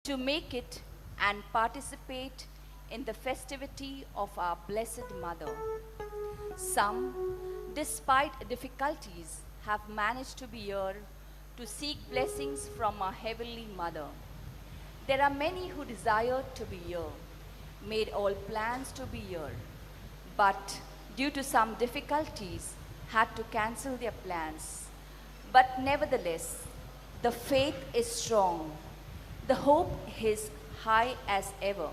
to make it and participate in the festivity of our Blessed Mother. Some, despite difficulties, have managed to be here to seek blessings from our Heavenly Mother. There are many who desire to be here, made all plans to be here, but due to some difficulties, had to cancel their plans. But nevertheless, the faith is strong. The hope is high as ever.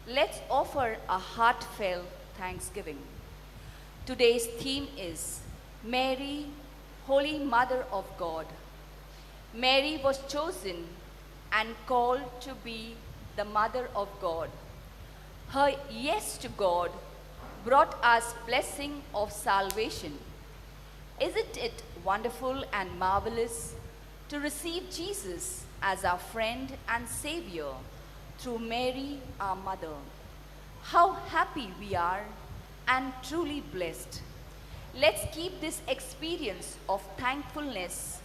Let's offer a heartfelt thanksgiving. Today's theme is Mary, Holy Mother of God. Mary was chosen and called to be the Mother of God. Her yes to God brought us blessing of salvation. Isn't it wonderful and marvelous to receive Jesus as our friend and Savior through Mary, our Mother? How happy we are and truly blessed. Let's keep this experience of thankfulness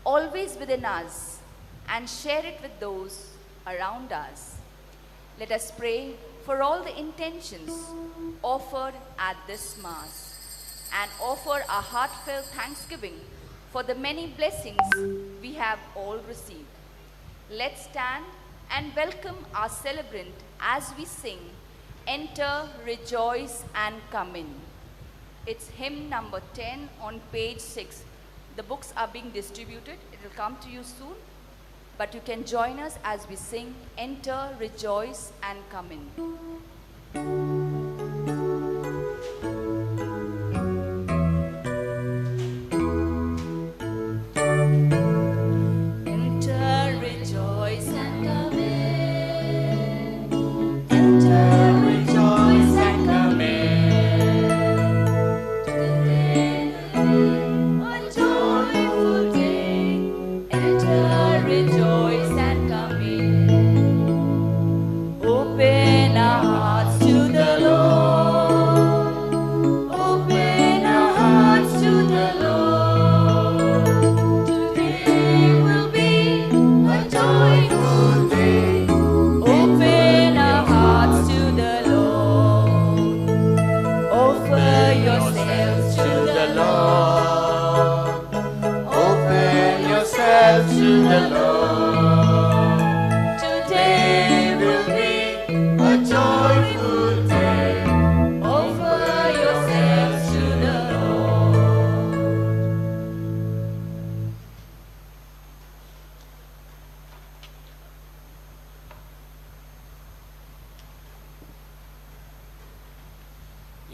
always within us and share it with those around us. Let us pray for all the intentions offered at this Mass and offer our heartfelt thanksgiving for the many blessings we have all received. Let's stand and welcome our celebrant as we sing, Enter, Rejoice and Come In. It's hymn number 10 on page 6. The books are being distributed. It will come to you soon. But you can join us as we sing, Enter, Rejoice and Come In.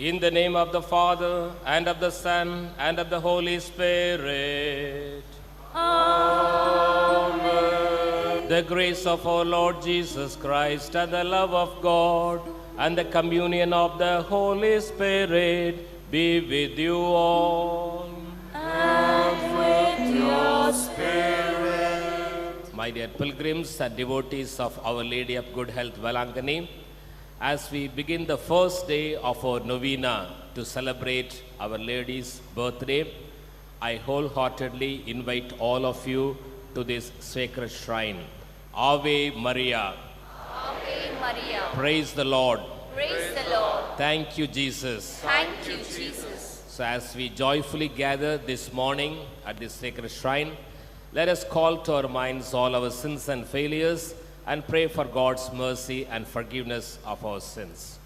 In the name of the Father, and of the Son, and of the Holy Spirit. Amen. The grace of our Lord Jesus Christ, and the love of God, and the communion of the Holy Spirit be with you all. And with your spirit. My dear pilgrims and devotees of Our Lady of Good Health, Vailankanni, as we begin the first day of our novena to celebrate Our Lady's birthday, I wholeheartedly invite all of you to this sacred shrine. Ave Maria. Ave Maria. Praise the Lord. Praise the Lord. Thank you, Jesus. Thank you, Jesus. So as we joyfully gather this morning at this sacred shrine, let us call to our minds all our sins and failures and pray for God's mercy and forgiveness of our sins.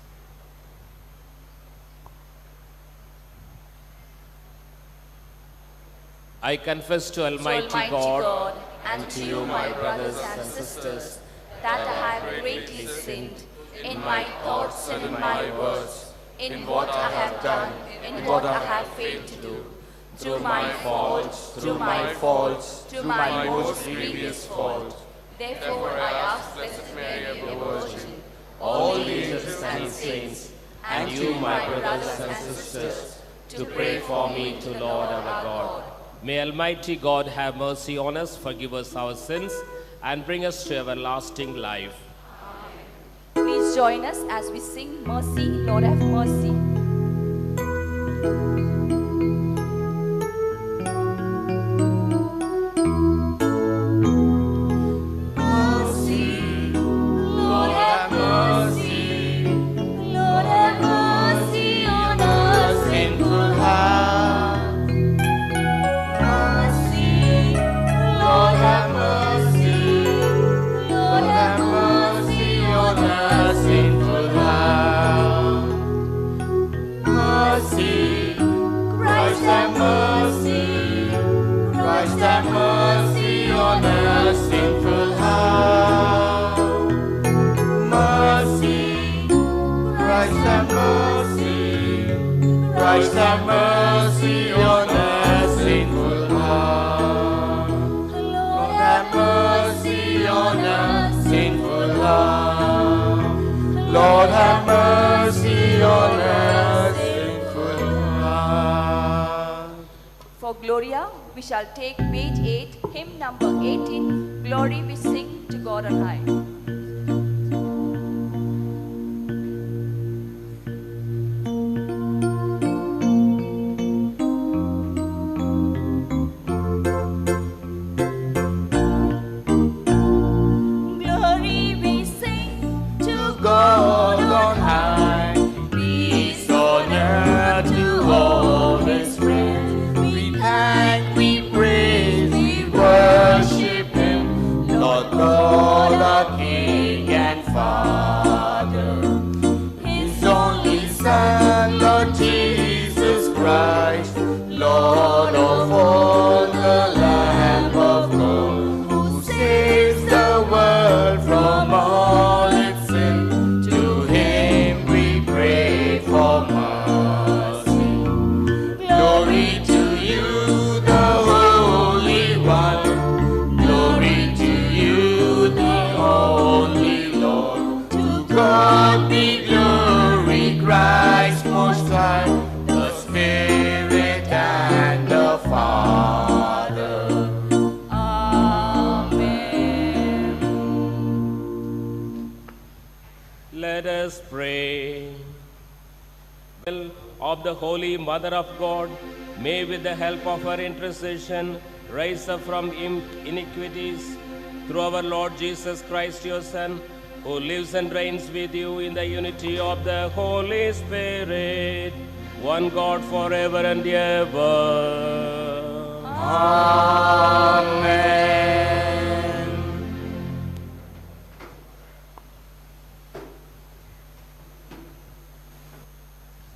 I confess to Almighty God and to you, my brothers and sisters, that I have greatly sinned in my thoughts and in my words, in what I have done, in what I have failed to do, through my faults, through my most grievous fault. Therefore I ask Blessed Mary, the Virgin, all the angels and saints, and you, my brothers and sisters, to pray for me to Lord our God. May Almighty God have mercy on us, forgive us our sins, and bring us to everlasting life. Amen. Please join us as we sing, Mercy, Lord have mercy. Mercy, have mercy on us, sinful heart. Lord, have mercy on us, sinful heart. Lord, have mercy on us, sinful heart. For Gloria, we shall take page 8, hymn number 18, Glory we sing to God on high. God on high, peace on earth to all His friends. We thank, we praise, we worship Him, Lord God, our King and Father. His only Son, Lord Jesus Christ, Lord of all, the Lamb of God, who saves the world from all its sin. To Him we pray for mercy. Glory to you, the Holy One. Glory to you, the only Lord. To God be glory, Christ most high, the Spirit and the Father. Amen. Let us pray. Of the Holy Mother of God, may with the help of her intercession rise up from iniquities through our Lord Jesus Christ, your Son, who lives and reigns with you in the unity of the Holy Spirit, one God forever and ever. Amen.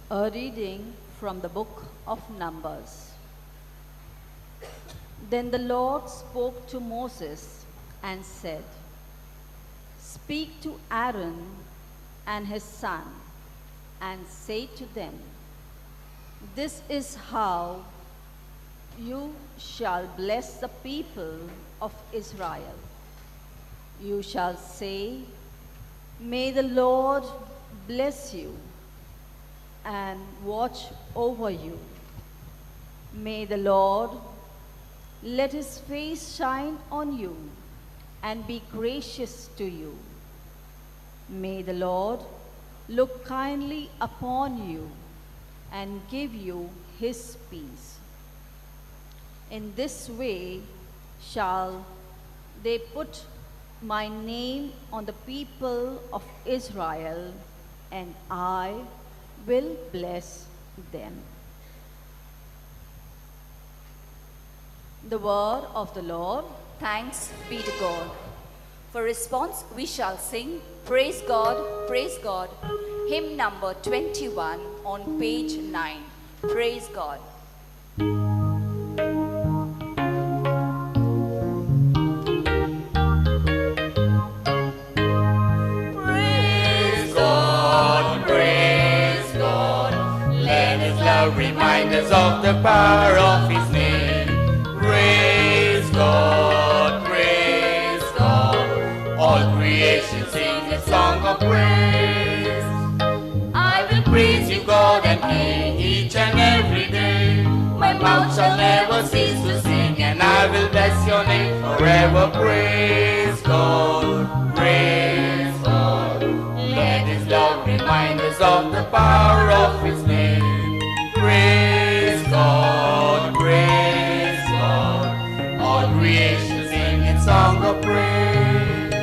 A reading from the book of Numbers. Then the Lord spoke to Moses and said, "Speak to Aaron and his son, and say to them, this is how you shall bless the people of Israel. You shall say, may the Lord bless you and watch over you. May the Lord let his face shine on you and be gracious to you. May the Lord look kindly upon you and give you his peace. In this way shall they put my name on the people of Israel, and I will bless them." The word of the Lord. Thanks be to God. For response, we shall sing Praise God, Praise God, hymn number 21 on page 9. Praise God. Praise God, praise God. Let his love remind us of the power of his name. Praise God, praise God. All creation sing a song of praise. I will praise you, God and King, each and every day. My mouth shall never cease to sing, and I will bless your name forever. Praise God, praise God. Let his love remind us of the power of his name. Praise God, praise God. All creation sing its song of praise.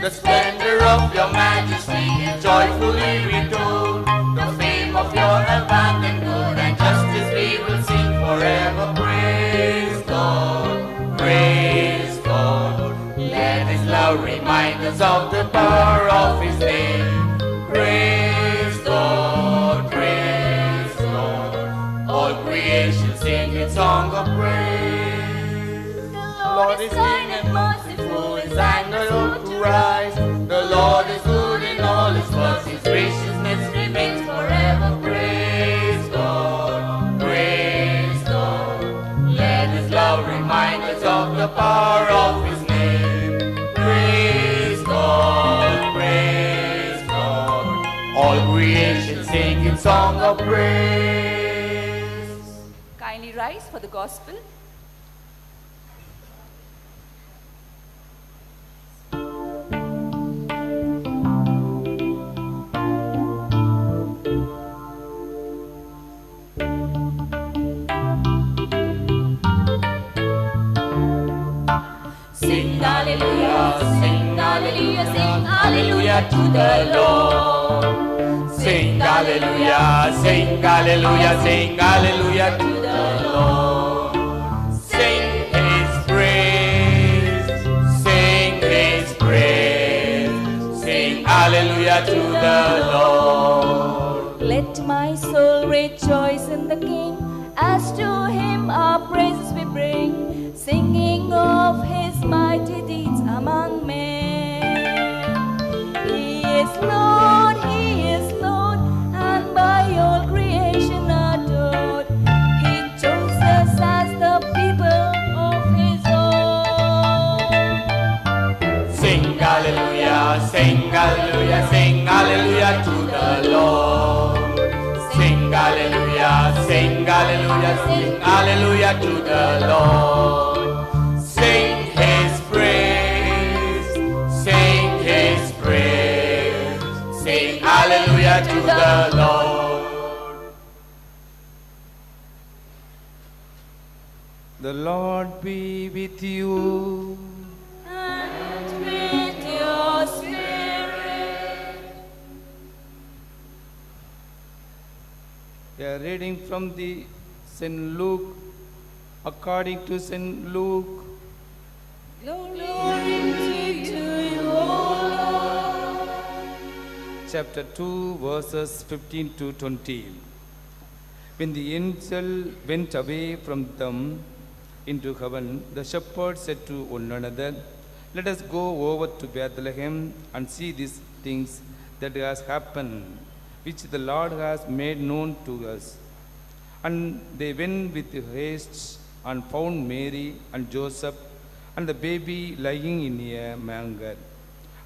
The splendor of your majesty is joyfully retold. The fame of your abundant good and justice we will sing forever. Praise God, praise God. Let his love remind us of the power of his name. Praise God, praise God. All creation sing its song of praise. The Lord is kind and merciful, his anger slow to rise. The Lord is good in all his works, his graciousness remains forever. Praise God, in song of praise. Kindly rise for the gospel. Sing hallelujah, sing hallelujah, sing hallelujah to the Lord. Sing hallelujah, sing hallelujah, sing hallelujah to the Lord. Sing His praise, sing His praise, sing hallelujah to the Lord. Let my soul rejoice in the King, as to Him our praises we bring, singing of His mighty deeds among men. He is Lord, and by all creation adored. He chose us as the people of His own. Sing hallelujah, sing hallelujah, sing hallelujah to the Lord. Sing hallelujah, sing hallelujah, sing hallelujah to the Lord. Sing His praise, sing His praise, sing hallelujah to the Lord. The Lord be with you. And with your spirit. A reading from the St. Luke, according to St. Luke. Glory to you, O Lord. Chapter 2, verses 15 to 20. When the angel went away from them into heaven, the shepherds said to one another, "Let us go over to Bethlehem and see these things that has happened, which the Lord has made known to us." And they went with haste and found Mary and Joseph and the baby lying in a manger.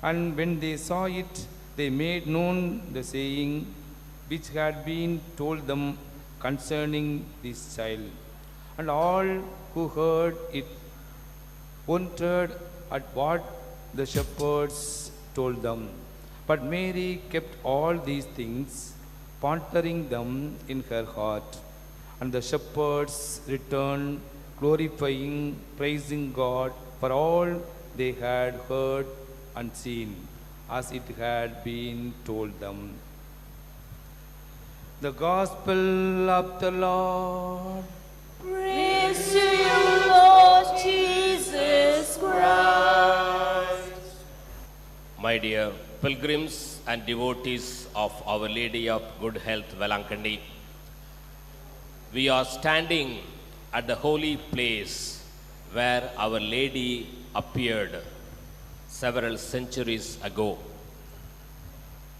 And when they saw it, they made known the saying which had been told them concerning this child. And all who heard it wondered at what the shepherds told them. But Mary kept all these things, pondering them in her heart. And the shepherds returned, glorifying, praising God for all they had heard and seen, as it had been told them. The Gospel of the Lord. Praise to you, Lord Jesus Christ. My dear pilgrims and devotees of Our Lady of Good Health, Vailankanni, we are standing at the holy place where Our Lady appeared several centuries ago.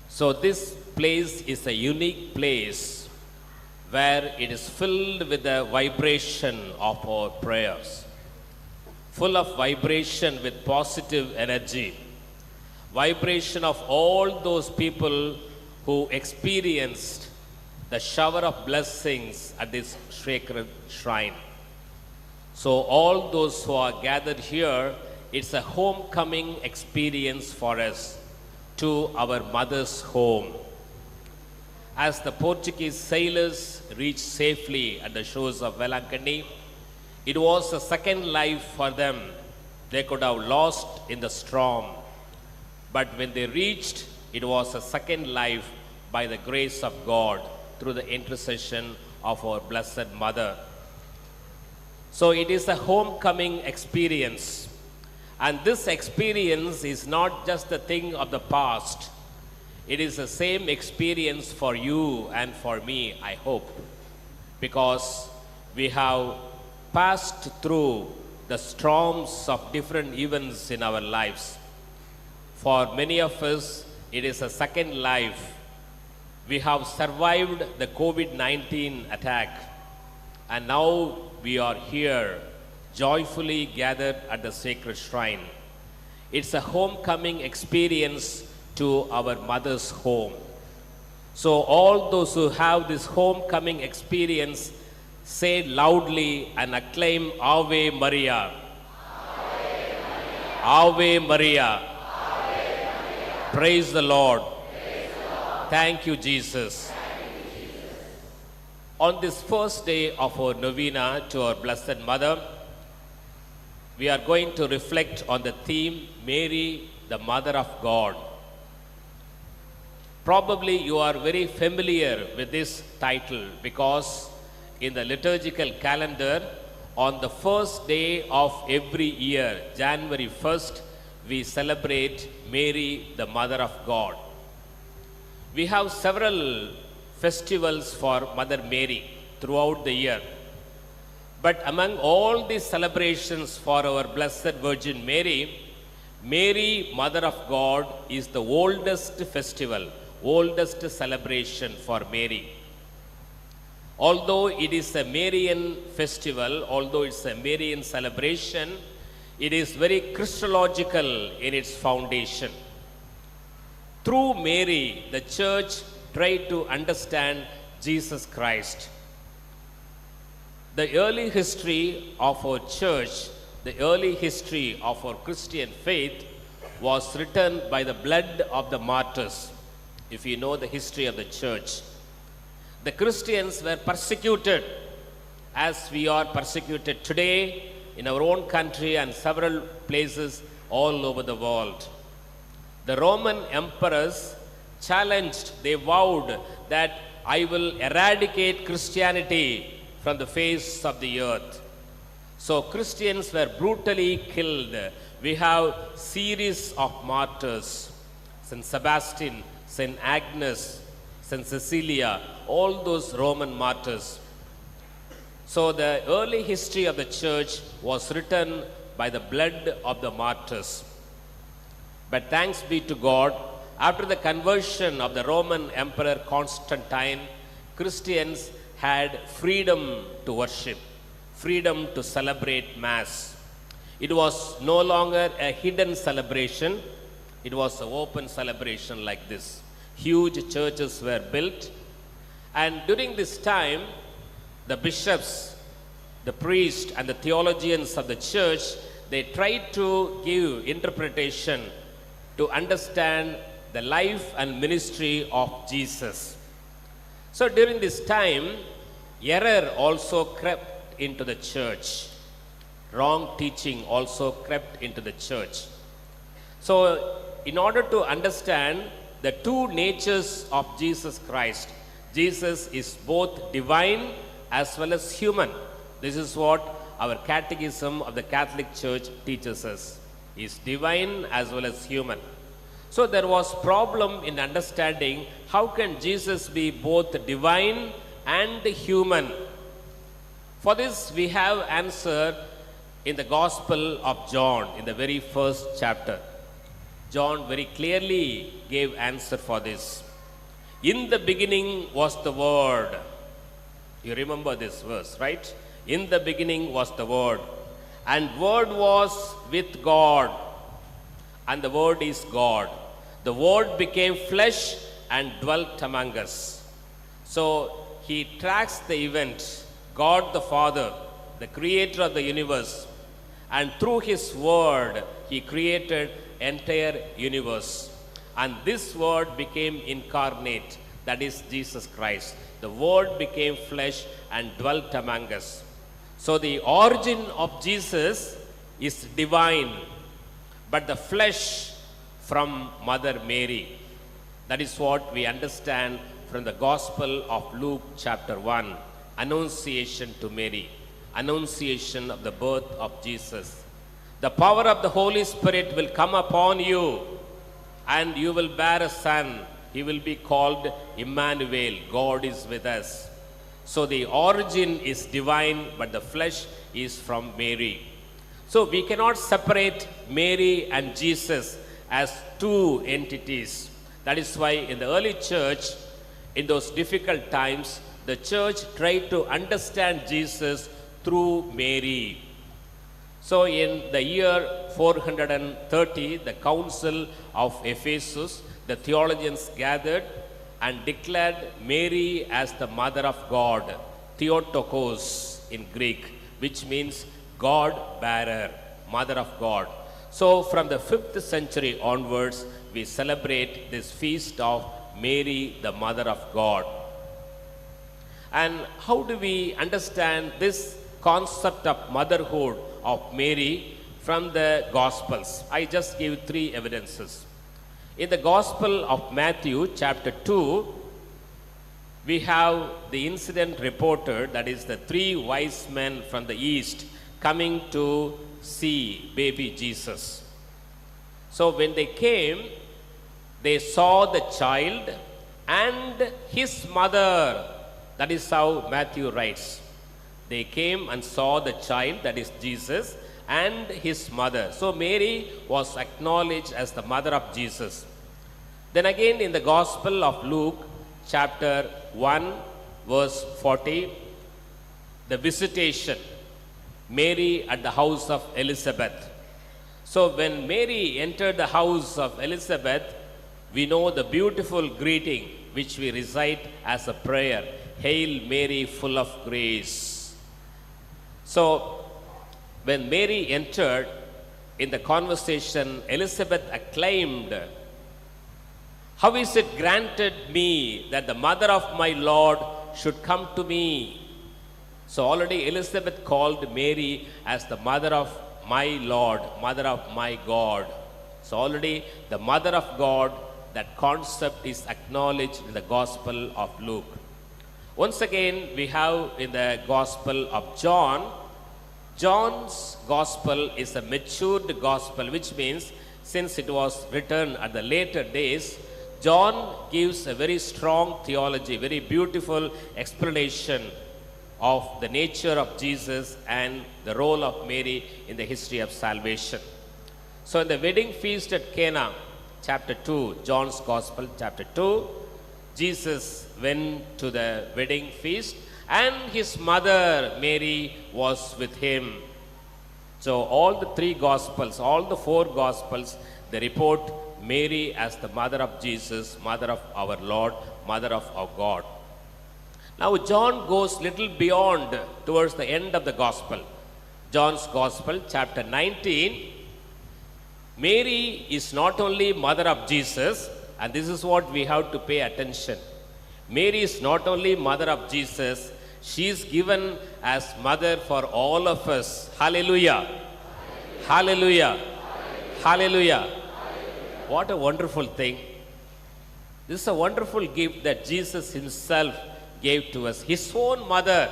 So this place is a unique place where it is filled with the vibration of our prayers, full of vibration with positive energy, vibration of all those people who experienced the shower of blessings at this sacred shrine. So all those who are gathered here, it's a homecoming experience for us to our mother's home. As the Portuguese sailors reached safely at the shores of Vailankanni, it was a second life for them. They could have lost in the storm. But when they reached, it was a second life by the grace of God through the intercession of our Blessed Mother. So it is a homecoming experience. And this experience is not just a thing of the past. It is the same experience for you and for me, I hope. Because we have passed through the storms of different events in our lives. For many of us, it is a second life. We have survived the COVID-19 attack, and now we are here, joyfully gathered at the sacred shrine. It's a homecoming experience to our mother's home. So all those who have this homecoming experience, say loudly and acclaim Ave Maria. Ave Maria. Praise the Lord. Thank you, Jesus. On this first day of our novena to our Blessed Mother, we are going to reflect on the theme, Mary, the Mother of God. Probably you are very familiar with this title because in the liturgical calendar, on the first day of every year, January 1st, we celebrate Mary, the Mother of God. We have several festivals for Mother Mary throughout the year. But among all these celebrations for our Blessed Virgin Mary, Mary, Mother of God, is the oldest festival, oldest celebration for Mary. Although it is a Marian festival, although it's a Marian celebration, it is very Christological in its foundation. Through Mary, the Church tried to understand Jesus Christ. The early history of our Church, the early history of our Christian faith was written by the blood of the martyrs. If you know the history of the Church, the Christians were persecuted as we are persecuted today in our own country and several places all over the world. The Roman emperors challenged, they vowed that I will eradicate Christianity from the face of the earth. So Christians were brutally killed. We have series of martyrs, Saint Sebastian, Saint Agnes, Saint Cecilia, all those Roman martyrs. So the early history of the Church was written by the blood of the martyrs. But thanks be to God, after the conversion of the Roman Emperor Constantine, Christians had freedom to worship, freedom to celebrate Mass. It was no longer a hidden celebration, it was an open celebration like this. Huge churches were built, and during this time, the bishops, the priests, and the theologians of the church, they tried to give interpretation to understand the life and ministry of Jesus. So during this time, error also crept into the church. Wrong teaching also crept into the church. So in order to understand the two natures of Jesus Christ, Jesus is both divine as well as human. This is what our catechism of the Catholic Church teaches us. He is divine as well as human. So there was problem in understanding how can Jesus be both divine and human. For this we have answer in the Gospel of John in the very first chapter. John very clearly gave answer for this. In the beginning was the Word. You remember this verse, right? In the beginning was the Word. And Word was with God. And the Word is God. The Word became flesh and dwelt among us. So he tracks the event. God the Father, the creator of the universe. And through his Word, he created entire universe. And this Word became incarnate, that is Jesus Christ. The Word became flesh and dwelt among us. So the origin of Jesus is divine, but the flesh from Mother Mary. That is what we understand from the Gospel of Luke chapter 1, Annunciation to Mary, Annunciation of the birth of Jesus. The power of the Holy Spirit will come upon you, and you will bear a son. He will be called Emmanuel. God is with us. So the origin is divine, but the flesh is from Mary. So we cannot separate Mary and Jesus as two entities. That is why in the early church, in those difficult times, the church tried to understand Jesus through Mary. So in the year 430, the Council of Ephesus, the theologians gathered and declared Mary as the mother of God, Theotokos in Greek, which means God bearer, mother of God. So from the 5th century onwards, we celebrate this feast of Mary, the mother of God. And how do we understand this concept of motherhood of Mary from the Gospels? I just gave 3 evidences. In the Gospel of Matthew, chapter 2, we have the incident reported, that is the 3 wise men from the east coming to see baby Jesus. So when they came, they saw the child and his mother. That is how Matthew writes. They came and saw the child, that is Jesus, and his mother. So Mary was acknowledged as the mother of Jesus. Then again in the Gospel of Luke, chapter 1, verse 40, the visitation, Mary at the house of Elizabeth. So when Mary entered the house of Elizabeth, we know the beautiful greeting which we recite as a prayer, Hail Mary, full of grace. So when Mary entered, in the conversation, Elizabeth acclaimed, How is it granted me that the mother of my Lord should come to me? So already Elizabeth called Mary as the mother of my Lord, mother of my God. So already the mother of God, that concept is acknowledged in the Gospel of Luke. Once again, we have in the Gospel of John, John's Gospel is a matured Gospel, which means since it was written at the later days, John gives a very strong theology, very beautiful explanation of the nature of Jesus and the role of Mary in the history of salvation. So in the wedding feast at Cana, chapter 2, John's Gospel, chapter 2, Jesus went to the wedding feast and his mother Mary was with him. So all the 3 Gospels, all the 4 Gospels, they report Mary as the mother of Jesus, mother of our Lord, mother of our God. Now John goes little beyond towards the end of the Gospel. John's Gospel, chapter 19, Mary is not only mother of Jesus, and this is what we have to pay attention. Mary is not only mother of Jesus, she is given as mother for all of us. Hallelujah. Hallelujah. Hallelujah. What a wonderful thing. This is a wonderful gift that Jesus himself gave to us. His own mother,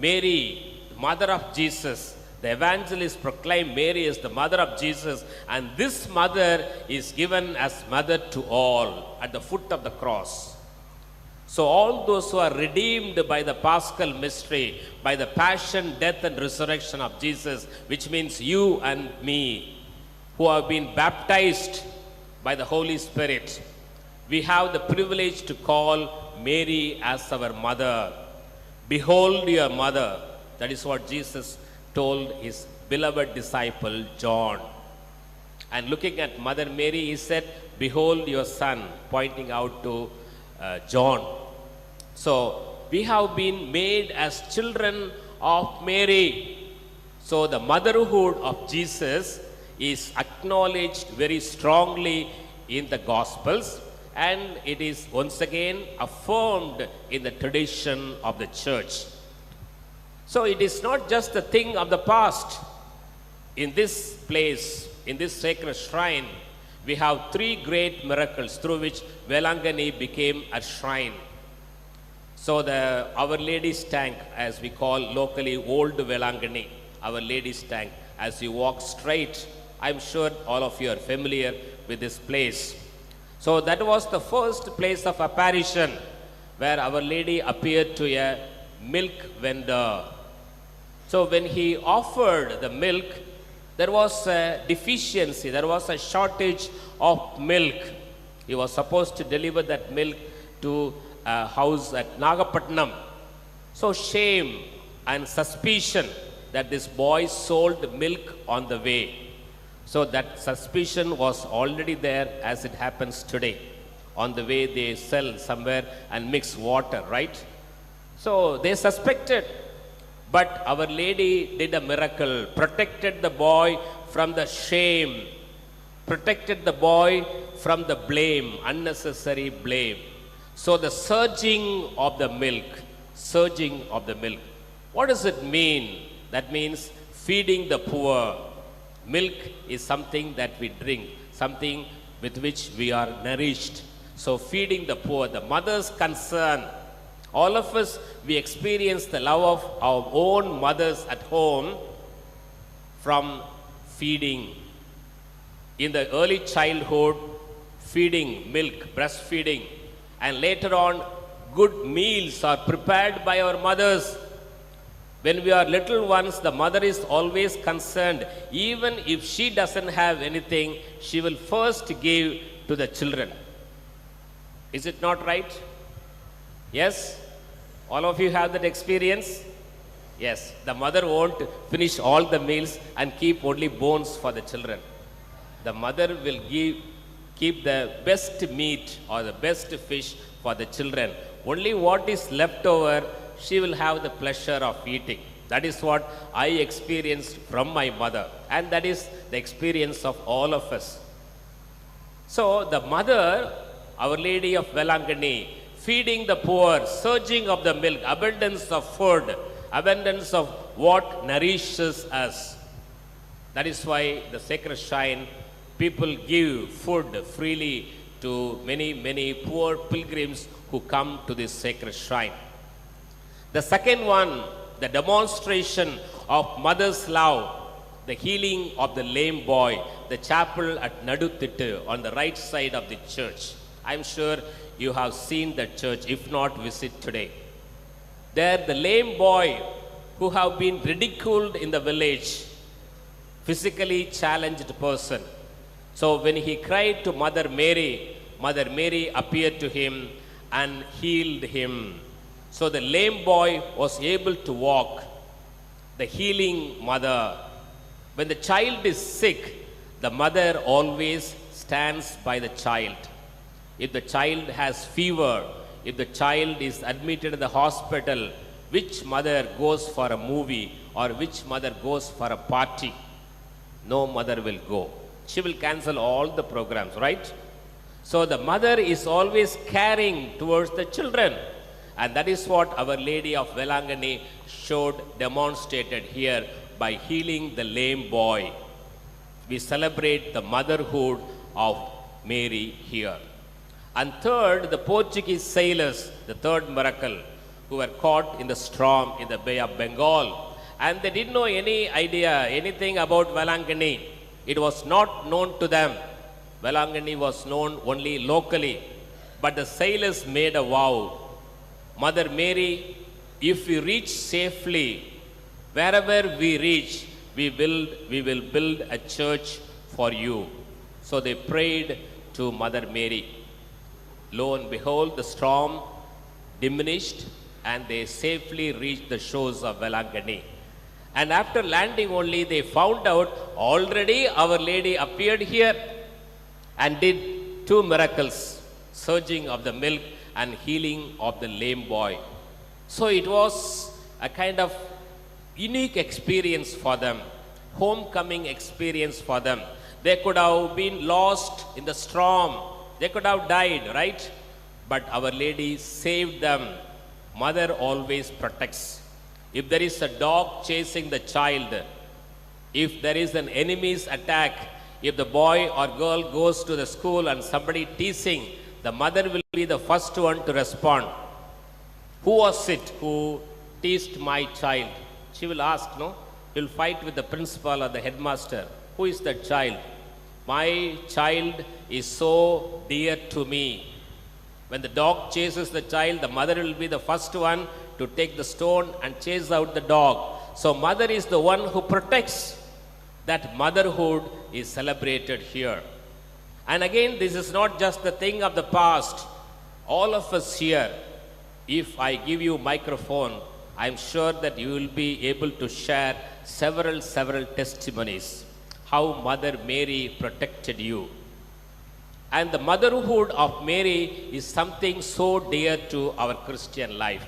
Mary, mother of Jesus. The evangelists proclaim Mary as the mother of Jesus, and this mother is given as mother to all at the foot of the cross. So all those who are redeemed by the Paschal mystery, by the passion, death and resurrection of Jesus, which means you and me, who have been baptized by the Holy Spirit, we have the privilege to call Mary as our mother. Behold your mother. That is what Jesus told his beloved disciple John. And looking at Mother Mary, he said, behold your son, pointing out to John. So we have been made as children of Mary. So the motherhood of Jesus is acknowledged very strongly in the Gospels, and it is once again affirmed in the tradition of the church. So it is not just a thing of the past. In this place, in this sacred shrine, we have 3 great miracles through which Vailankanni became a shrine. So the Our Lady's tank, as we call locally Old Vailankanni, Our Lady's tank, as you walk straight, I'm sure all of you are familiar with this place. So that was the first place of apparition where Our Lady appeared to a milk vendor. So when he offered the milk, there was a deficiency, there was a shortage of milk. He was supposed to deliver that milk to a house at Nagapatnam. So shame and suspicion that this boy sold milk on the way. So that suspicion was already there, as it happens today. On the way they sell somewhere and mix water, right? So they suspected. But Our Lady did a miracle, protected the boy from the shame, protected the boy from the blame, unnecessary blame. So the surging of the milk, surging of the milk. What does it mean? That means feeding the poor. Milk is something that we drink, something with which we are nourished. So feeding the poor, the mother's concern. All of us, we experience the love of our own mothers at home from feeding. In the early childhood, feeding, milk, breastfeeding, and later on, good meals are prepared by our mothers. When we are little ones, the mother is always concerned. Even if she doesn't have anything, she will first give to the children. Is it not right? Yes? All of you have that experience? Yes. The mother won't finish all the meals and keep only bones for the children. The mother will keep the best meat or the best fish for the children. Only what is left over, she will have the pleasure of eating. That is what I experienced from my mother. And that is the experience of all of us. So the mother, Our Lady of Vailankanni, feeding the poor, surging of the milk, abundance of food, abundance of what nourishes us. That is why the sacred shrine, people give food freely to many, many poor pilgrims who come to this sacred shrine. The second one, the demonstration of mother's love, the healing of the lame boy, the chapel at Nadutittu on the right side of the church. I am sure you have seen that church. If not, visit today. There, the lame boy who have been ridiculed in the village, physically challenged person. So when he cried to Mother Mary appeared to him and healed him. So the lame boy was able to walk. The healing mother. When the child is sick, the mother always stands by the child. If the child has fever, if the child is admitted in the hospital, which mother goes for a movie or which mother goes for a party? No mother will go. She will cancel all the programs, right? So the mother is always caring towards the children. And that is what Our Lady of Vailankanni demonstrated here by healing the lame boy. We celebrate the motherhood of Mary here. And third, the Portuguese sailors, the third miracle, who were caught in the storm in the Bay of Bengal. And they didn't know anything about Vailankanni. It was not known to them. Vailankanni was known only locally. But the sailors made a vow. Mother Mary, if we reach safely, wherever we reach, we will build a church for you. So they prayed to Mother Mary. Lo and behold, the storm diminished and they safely reached the shores of Vailankanni. And after landing only, they found out already Our Lady appeared here and did two miracles, surging of the milk and healing of the lame boy. So it was a kind of unique experience for them, homecoming experience for them. They could have been lost in the storm. They could have died, right? But Our Lady saved them. Mother always protects. If there is a dog chasing the child, if there is an enemy's attack, if the boy or girl goes to the school and somebody teasing, the mother will be the first one to respond. Who was it who teased my child? She will ask, no? Will fight with the principal or the headmaster. Who is that child? My child is so dear to me. When the dog chases the child, the mother will be the first one to take the stone and chase out the dog. So mother is the one who protects. That motherhood is celebrated here. And again, this is not just the thing of the past. All of us here, if I give you microphone, I'm sure that you will be able to share several testimonies how Mother Mary protected you. And the motherhood of Mary is something so dear to our Christian life.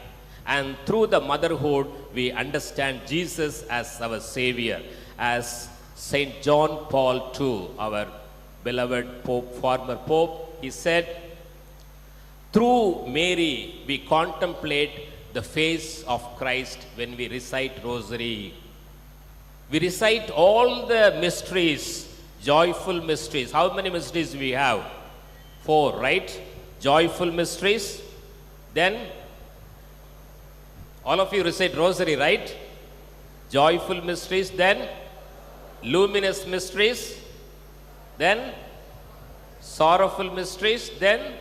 And through the motherhood, we understand Jesus as our Savior. As St. John Paul II, our beloved Pope, former Pope, he said, through Mary, we contemplate the face of Christ when we recite Rosary. We recite all the mysteries, joyful mysteries. How many mysteries we have? 4, right? Joyful mysteries. Then, all of you recite Rosary, right? Joyful mysteries. Then, luminous mysteries. Then, sorrowful mysteries. Then,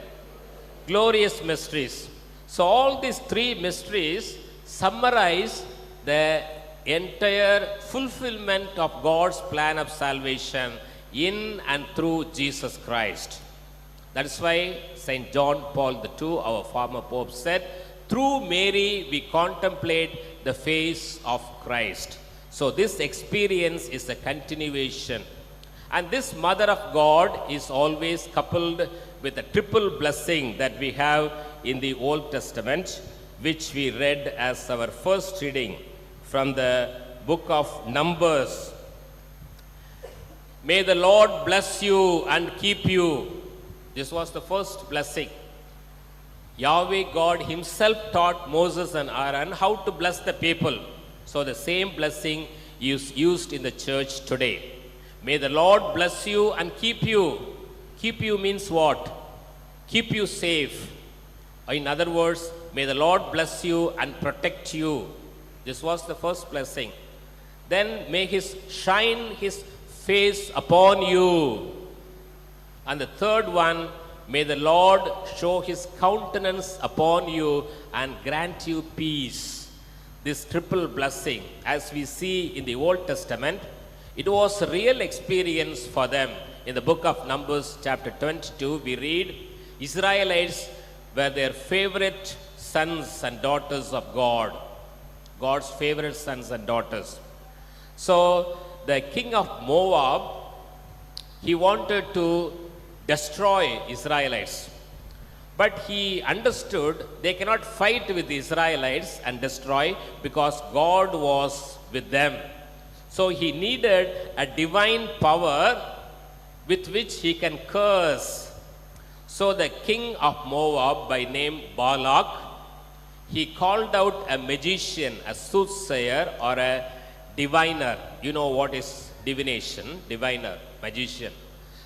glorious mysteries. So all these 3 mysteries summarize the entire fulfillment of God's plan of salvation in and through Jesus Christ. That is why St. John Paul II, our former Pope, said, through Mary we contemplate the face of Christ. So this experience is a continuation. And this Mother of God is always coupled with a triple blessing that we have in the Old Testament, which we read as our first reading from the book of Numbers. May the Lord bless you and keep you. This was the first blessing. Yahweh God himself taught Moses and Aaron how to bless the people. So the same blessing is used in the church today. May the Lord bless you and keep you. Keep you means what? Keep you safe. In other words, may the Lord bless you and protect you. This was the first blessing. Then may His shine His face upon you. And the third one, may the Lord show His countenance upon you and grant you peace. This triple blessing, as we see in the Old Testament, it was a real experience for them. In the book of Numbers chapter 22, we read, Israelites were their favorite sons and daughters of God. God's favorite sons and daughters. So the king of Moab, he wanted to destroy Israelites. But he understood they cannot fight with the Israelites and destroy because God was with them. So he needed a divine power with which he can curse. So the king of Moab, by name Balak, he called out a magician, a soothsayer, or a diviner. You know what is divination? Diviner, magician.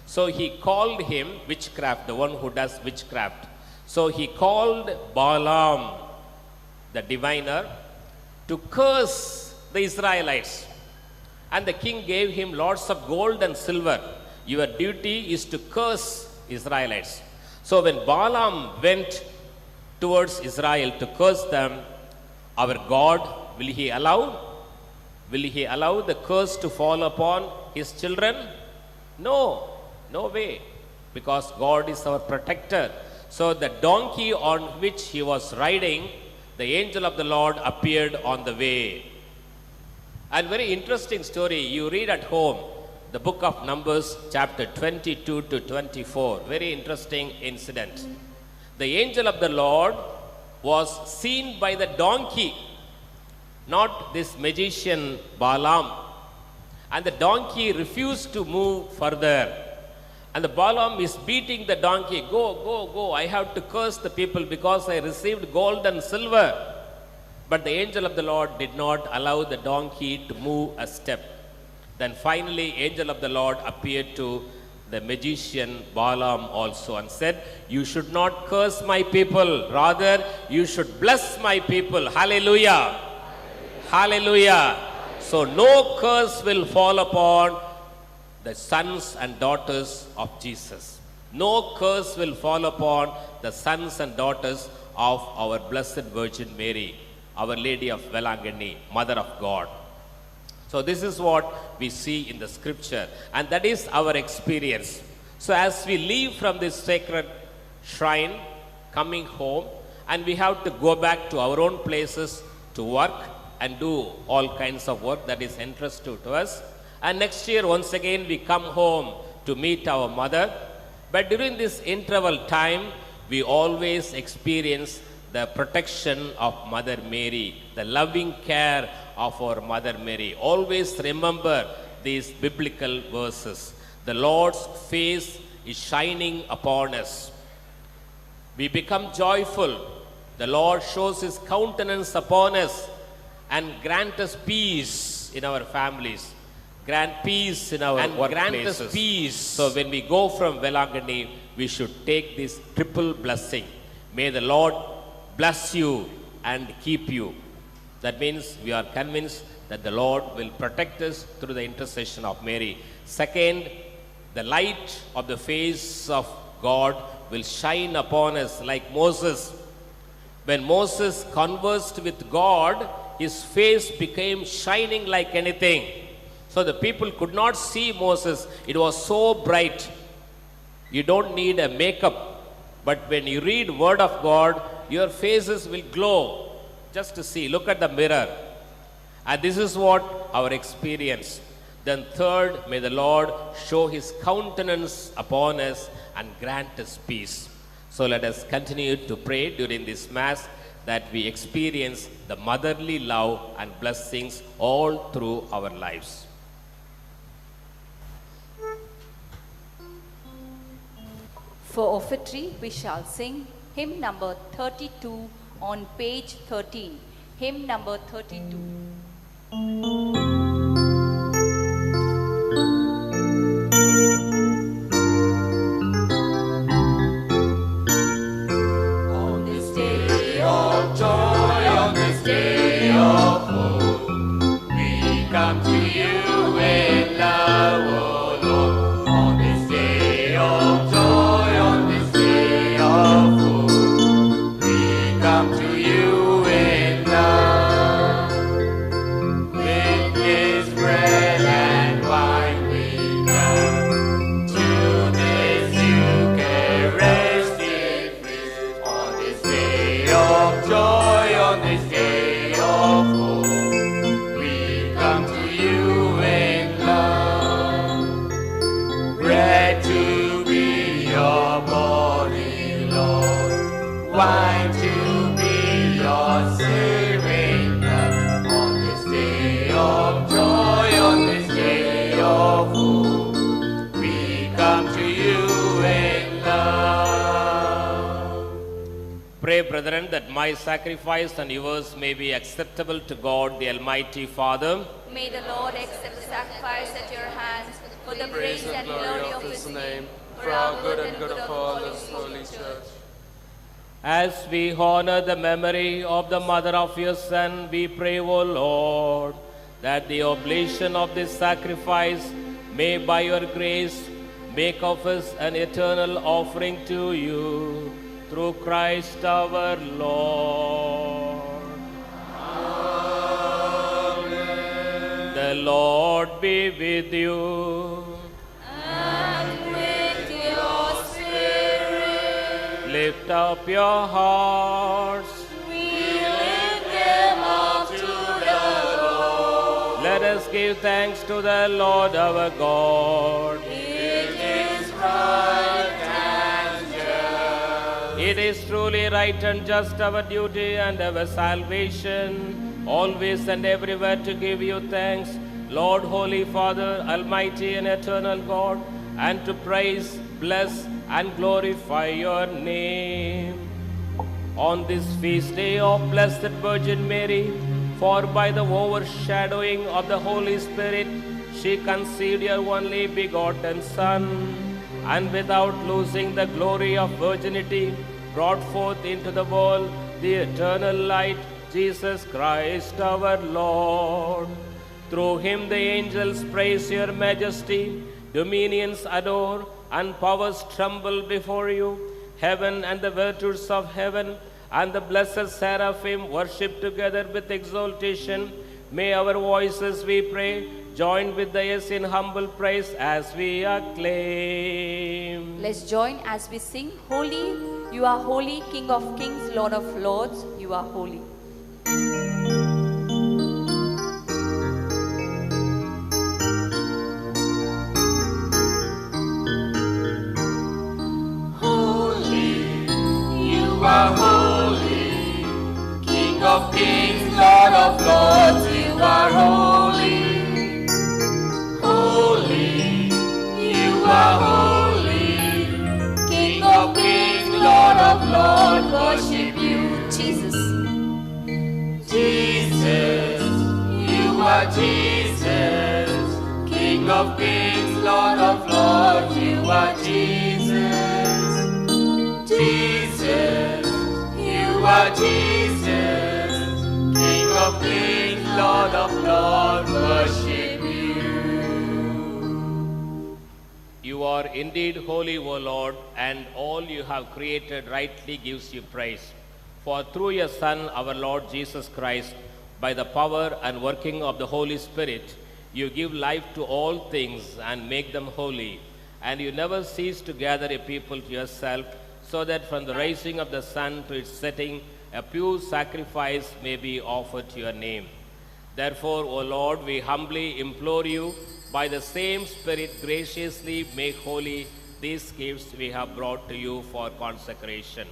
So he called him witchcraft, the one who does witchcraft. So he called Balaam, the diviner, to curse the Israelites. And the king gave him lots of gold and silver. Your duty is to curse Israelites. So when Balaam went towards Israel to curse them, our God, will He allow? Will He allow the curse to fall upon His children? No, no way, because God is our protector. So the donkey on which he was riding, the angel of the Lord appeared on the way. And very interesting story, you read at home, the book of Numbers chapter 22 to 24, very interesting incident. The angel of the Lord was seen by the donkey, not this magician Balaam. And the donkey refused to move further. And the Balaam is beating the donkey, go, go, go, I have to curse the people because I received gold and silver. But the angel of the Lord did not allow the donkey to move a step. Then finally, angel of the Lord appeared to the magician Balaam also and said, you should not curse my people, rather you should bless my people. Hallelujah. Hallelujah. So no curse will fall upon the sons and daughters of Jesus. No curse will fall upon the sons and daughters of our Blessed Virgin Mary, Our Lady of Vailankanni, Mother of God. So this is what we see in the scripture, and that is our experience. So as we leave from this sacred shrine, coming home, and we have to go back to our own places to work and do all kinds of work that is entrusted to us. And next year, once again, we come home to meet our mother. But during this interval time, we always experience the protection of Mother Mary, the loving care of our Mother Mary. Always remember these biblical verses. The Lord's face is shining upon us. We become joyful. The Lord shows His countenance upon us and grant us peace in our families. Grant peace in our workplaces. Grant us peace. So when we go from Vailankanni, we should take this triple blessing. May the Lord bless you and keep you. That means we are convinced that the Lord will protect us through the intercession of Mary. Second, the light of the face of God will shine upon us like Moses. When Moses conversed with God, his face became shining like anything. So the people could not see Moses. It was so bright. You don't need a makeup. But when you read Word of God, your faces will glow. Just to see. Look at the mirror. And this is what our experience. Then third, may the Lord show His countenance upon us and grant us peace. So let us continue to pray during this Mass that we experience the motherly love and blessings all through our lives. For offertory, we shall sing hymn number 32 on page 13. Hymn number 32. On this day of joy, on this day of hope, we come to you in love, O Lord. On this day of joy, on this day of hope, we come to you in love. With His bread and wine we come to this Eucharistic feast. On this day of joy, on this day of hope, we come to you in love. Bread to be your body, Lord, wine to be your saving blood. On this day of joy, on this day of hope, we come to you in love. Pray, brethren, that my sacrifice and yours may be acceptable to God, the Almighty Father. May the Lord accept the sacrifice at your hands for the praise and glory of His name, for our good and good of all His holy church. As we honor the memory of the mother of your Son, we pray, O Lord, that the oblation of this sacrifice may by your grace make of us an eternal offering to you, through Christ our Lord. Amen. The Lord be with you. And with your spirit, Lift up your hearts. we lift them up to the Lord. Let us give thanks to the Lord our God. It is right and just. It is truly right and just our duty and our salvation, always and everywhere to give you thanks, Lord, Holy Father, Almighty and eternal God, and to praise, bless, and glorify your name. On this feast day of Blessed Virgin Mary, for by the overshadowing of the Holy Spirit, she conceived your only begotten Son, and without losing the glory of virginity, brought forth into the world the eternal light, Jesus Christ our Lord. Through him the angels praise your majesty, dominions adore, and powers tremble before you. Heaven and the virtues of heaven and the blessed seraphim worship together with exaltation. May our voices, we pray, join with theirs in humble praise as we acclaim. Let's join as we sing, Holy, you are holy, King of kings, Lord of lords, you are holy. of lords worship you. Jesus, Jesus, you are Jesus. King of kings, Lord of lords, you are Jesus. Jesus, you are Jesus. King of kings, Lord of lords, worship you. You are indeed holy, O Lord, and all you have created rightly gives you praise. For through your Son, our Lord Jesus Christ, by the power and working of the Holy Spirit, you give life to all things and make them holy. And you never cease to gather a people to yourself, so that from the rising of the sun to its setting, a pure sacrifice may be offered to your name. Therefore, O Lord, we humbly implore you, by the same Spirit, graciously make holy these gifts we have brought to you for consecration,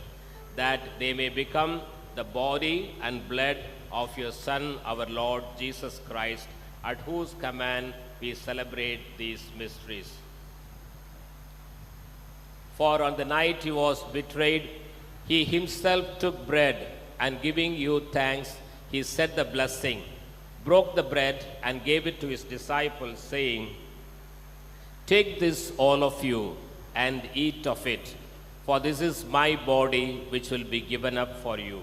that they may become the body and blood of your Son, our Lord Jesus Christ, at whose command we celebrate these mysteries. For on the night he was betrayed, he himself took bread, and giving you thanks, he said the blessing, broke the bread, and gave it to his disciples, saying, "Take this, all of you, and eat of it, for this is my body, which will be given up for you."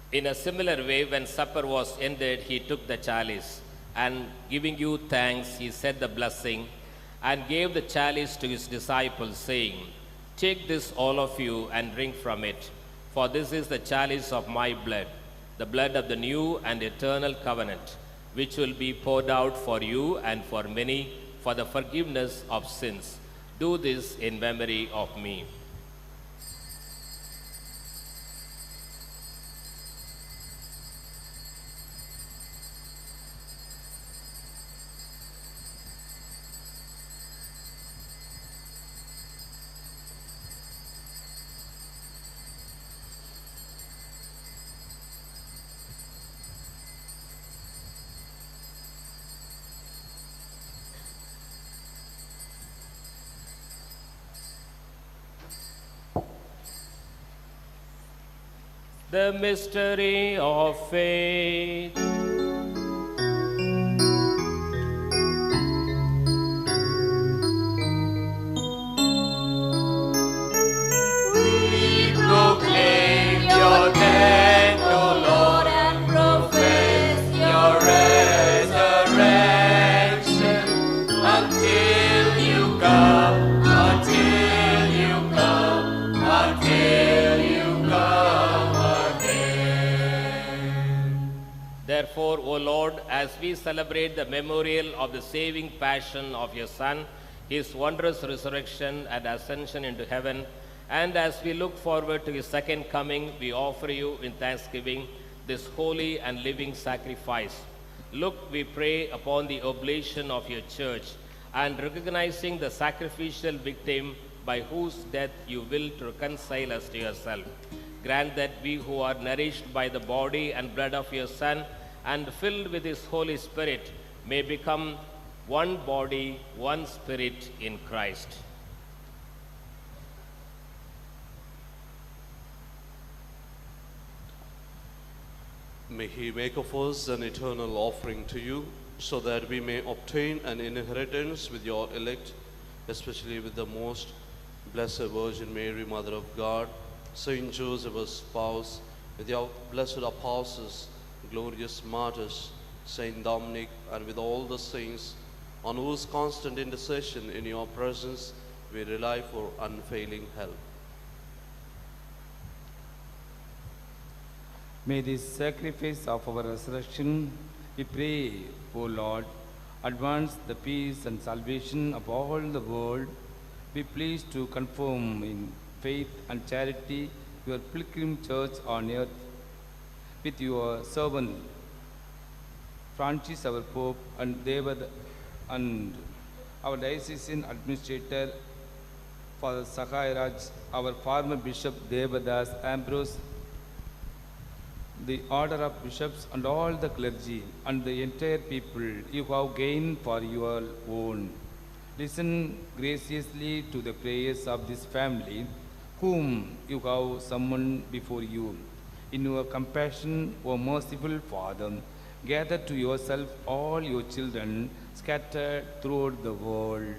In a similar way, when supper was ended, he took the chalice, and giving you thanks, he said the blessing, and gave the chalice to his disciples, saying, "Take this, all of you, and drink from it, for this is the chalice of my blood, the blood of the new and eternal covenant, which will be poured out for you and for many for the forgiveness of sins. Do this in memory of me." The mystery of faith. We proclaim your death, O Lord, and profess your resurrection until you come, until you come, until you come again. Therefore, O Lord, as we celebrate the memorial of the saving passion of your Son, his wondrous resurrection and ascension into heaven, and as we look forward to his second coming, we offer you in thanksgiving this holy and living sacrifice. Look, we pray, upon the oblation of your church, and recognizing the sacrificial victim by whose death you will to reconcile us to yourself. Grant that we who are nourished by the body and blood of your Son and filled with his Holy Spirit may become one body, one spirit in Christ. May he make of us an eternal offering to you, so that we may obtain an inheritance with your elect, especially with the most blessed Virgin Mary, Mother of God, Saint Joseph, her spouse, with your blessed apostles, glorious martyrs, Saint Dominic, and with all the saints, on whose constant intercession in your presence we rely for unfailing help. May this sacrifice of our resurrection, we pray, O Lord, advance the peace and salvation of all the world. Be pleased to confirm in faith and charity your pilgrim church on earth with your servant Francis, our Pope, and and our diocesan administrator, Father Sahairaj, our former Bishop Devadas Ambrose, the order of bishops and all the clergy and the entire people you have gained for your own. Listen graciously to the prayers of this family whom you have summoned before you. In your compassion, O merciful Father, gather to yourself all your children scattered throughout the world.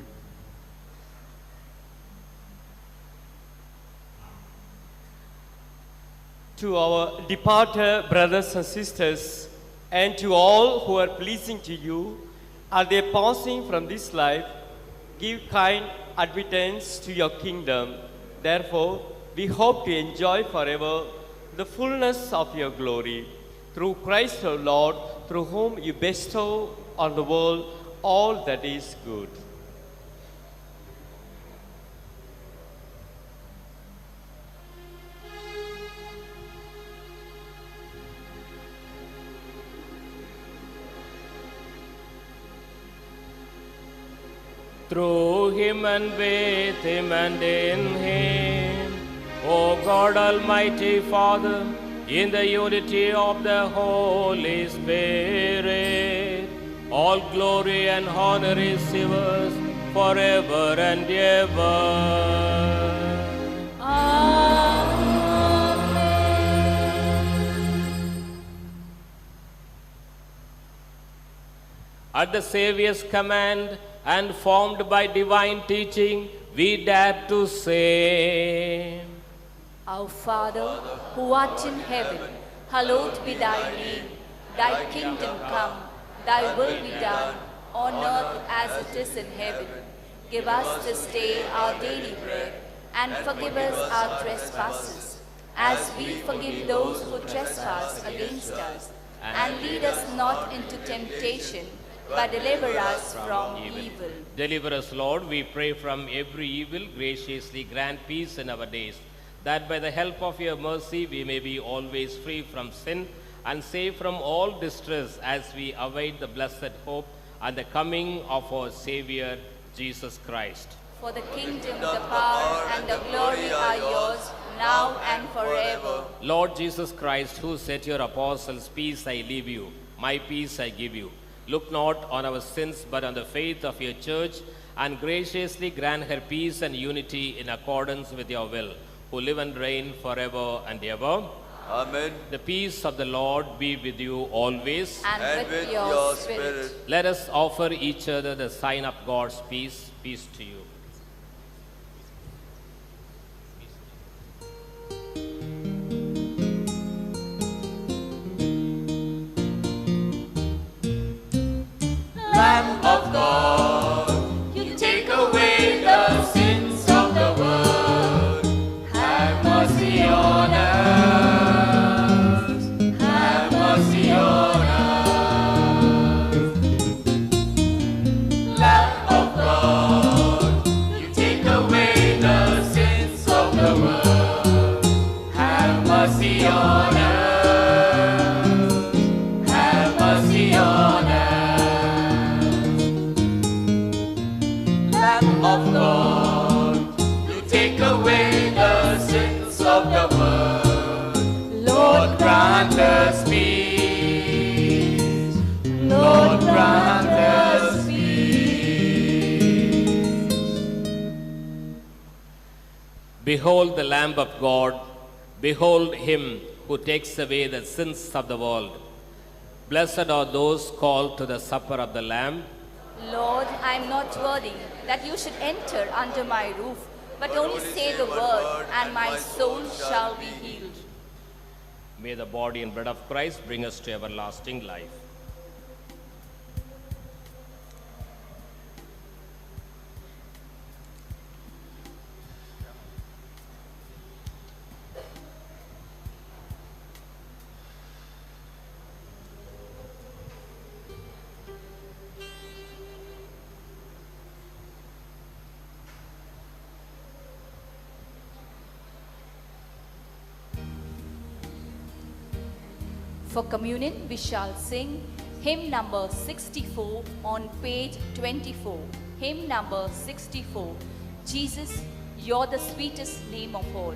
To our departed brothers and sisters, and to all who are pleasing to you, are they passing from this life, give kind admittance to your kingdom. Therefore, we hope to enjoy forever the fullness of your glory. Through Christ our Lord, through whom you bestow on the world all that is good. Through him and with him and in him, O God Almighty Father, in the unity of the Holy Spirit, all glory and honor is yours forever and ever. At the Saviour's command and formed by divine teaching, we dare to say, Our Father, who art in heaven, hallowed be thy name. Thy kingdom come, thy will be done, on earth as it is in heaven. Give us this day our daily bread, and forgive us our trespasses, as we forgive those who trespass against us. And lead us not into temptation, but deliver us from evil. Deliver us, Lord, we pray, from every evil. Graciously grant peace in our days, that by the help of your mercy we may be always free from sin and safe from all distress, as we await the blessed hope and the coming of our Savior, Jesus Christ. For the kingdom, the power, and the glory are yours, now and forever. Lord Jesus Christ, who said to your apostles, peace I leave you, my peace I give you, look not on our sins, but on the faith of your church, and graciously grant her peace and unity in accordance with your will, who live and reign forever and ever. Amen. The peace of the Lord be with you always. And with your spirit. Let us offer each other the sign of God's peace. Peace to you. Lamb of God, you take away the sins of the world. Have mercy on us. Have mercy on us. Lamb of God, you take away the sins of the world. Have mercy on us. Have mercy on us. Of God, you take away the sins of the world. Lord, grant us peace. Lord, grant us peace. Behold the Lamb of God. Behold him who takes away the sins of the world. Blessed are those called to the supper of the Lamb. Lord, I am not worthy that you should enter under my roof, but only say the word, and my soul shall be healed. May the body and blood of Christ bring us to everlasting life. For communion, we shall sing hymn number 64 on page 24. Hymn number 64. Jesus, you're the sweetest name of all.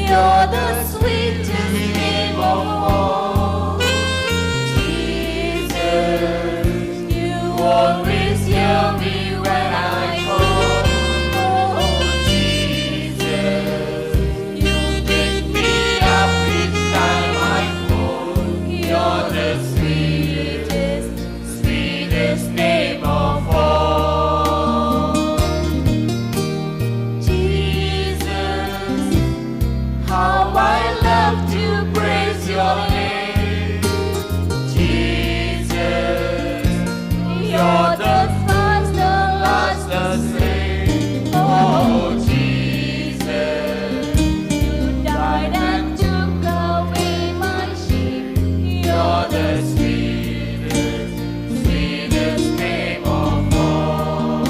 You're the sweetest name of all. Jesus, you always hear me when I call. Oh, Jesus, you pick me up each time I fall. You're the sweetest, sweetest name of all. Jesus, how I love to praise your name. Jesus, you're the first, the last, the same. Oh, Jesus, you died and took away my shame. You're the sweetest, sweetest name of all.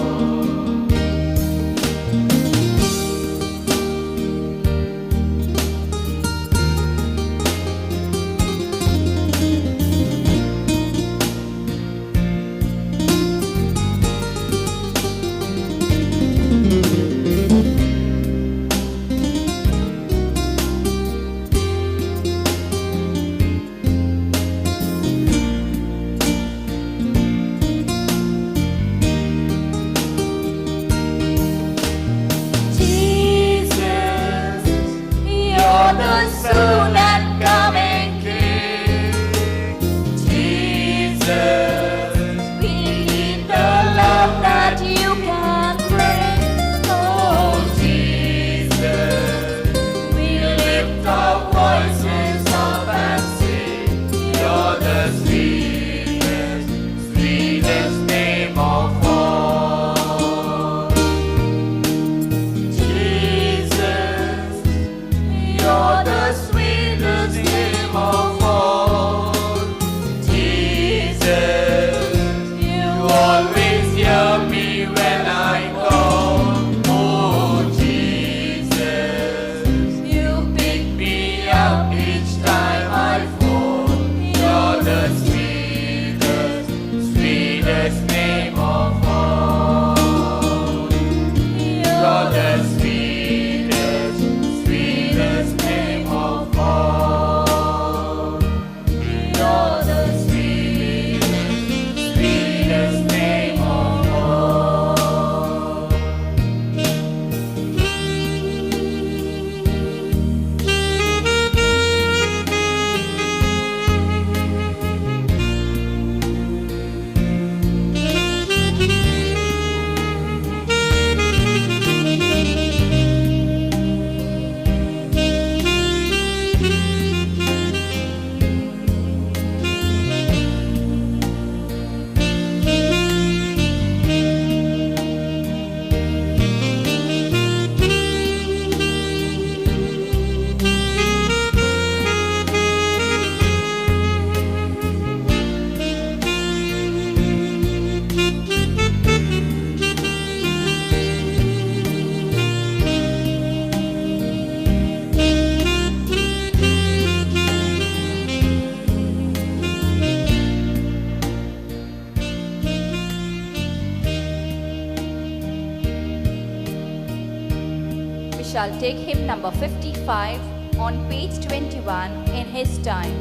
Jesus, you're the soon and coming King. Jesus, we need the love that you can bring. Oh, Jesus, we lift our voices up and sing. You're the sweetest, sweetest name of all. Jesus, you're the sweetest name of all. Jesus, you always hear me when I call. Oh, Jesus, you pick me up each time I fall. You're the sweetest, sweetest name of all. You're the sweetest, sweetest name of all. You're the sweetest, sweetest name of all. We shall take hymn number 55 on page 21 in his time.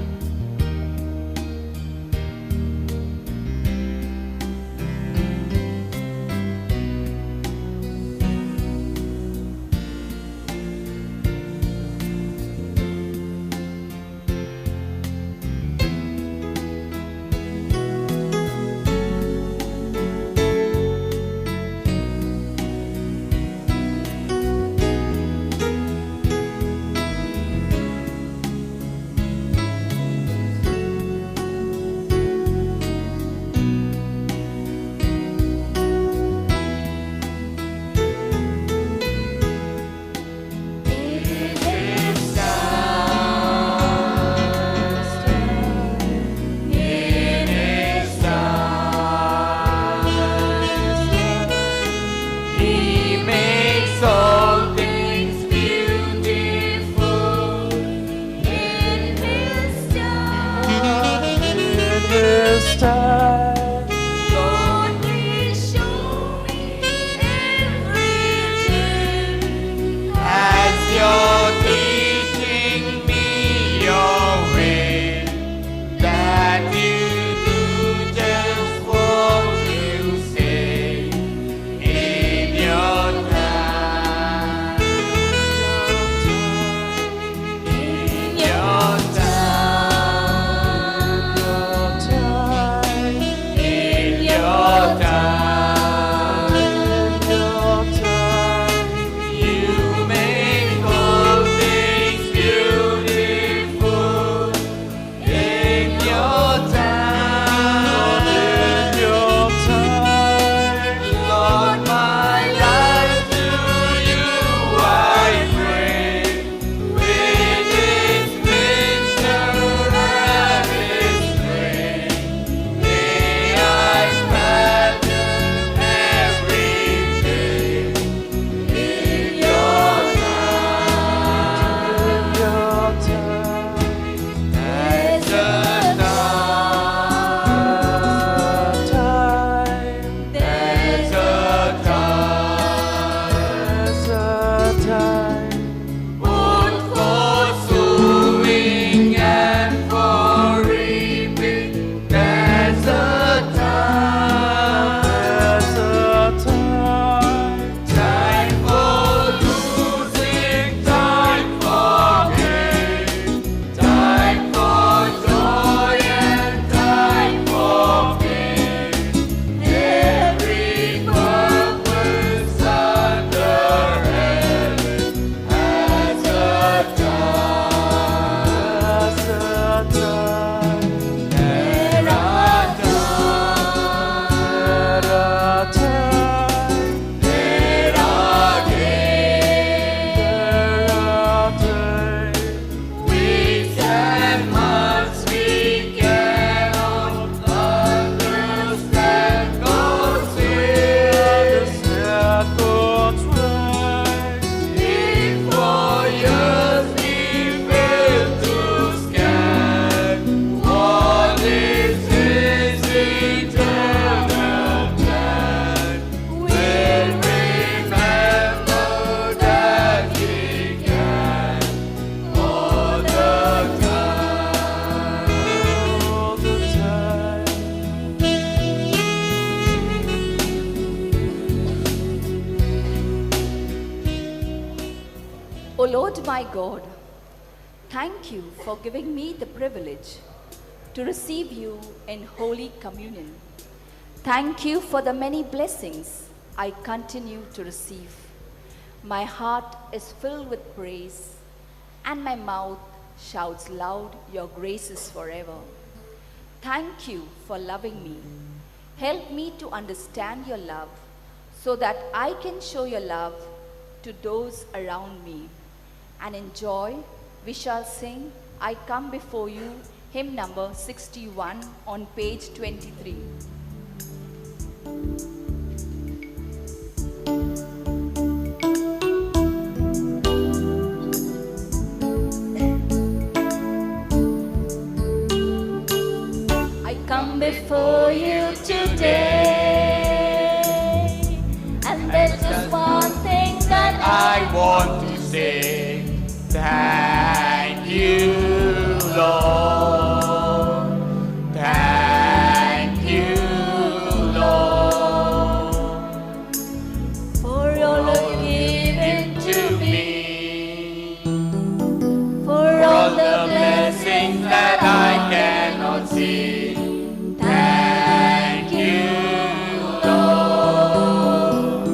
O Lord my God, thank you for giving me the privilege to receive you in Holy Communion. Thank you for the many blessings I continue to receive. My heart is filled with praise, and my mouth shouts loud your graces forever. Thank you for loving me. Help me to understand your love so that I can show your love to those around me. And in joy, we shall sing, I Come Before You, hymn number 61 on page 23. I come before you today, and there's just one thing that I want to say. Thank you, Lord. Thank you, Lord, for all you've given to me, for all the blessings that I cannot see. Thank you, Lord.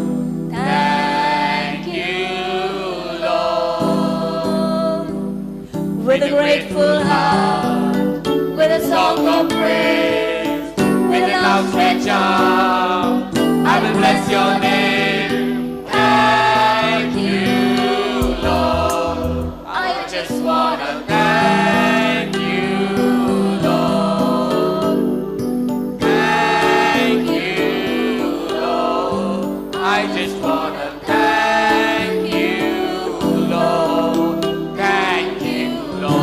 Thank you, Lord. with a grateful heart, with a song of praise, With an outstretched arm, I will bless your name. Thank you, Lord. I Just wanna thank you, Lord. Thank you, Lord. I just wanna thank you, Lord. Thank you, Lord.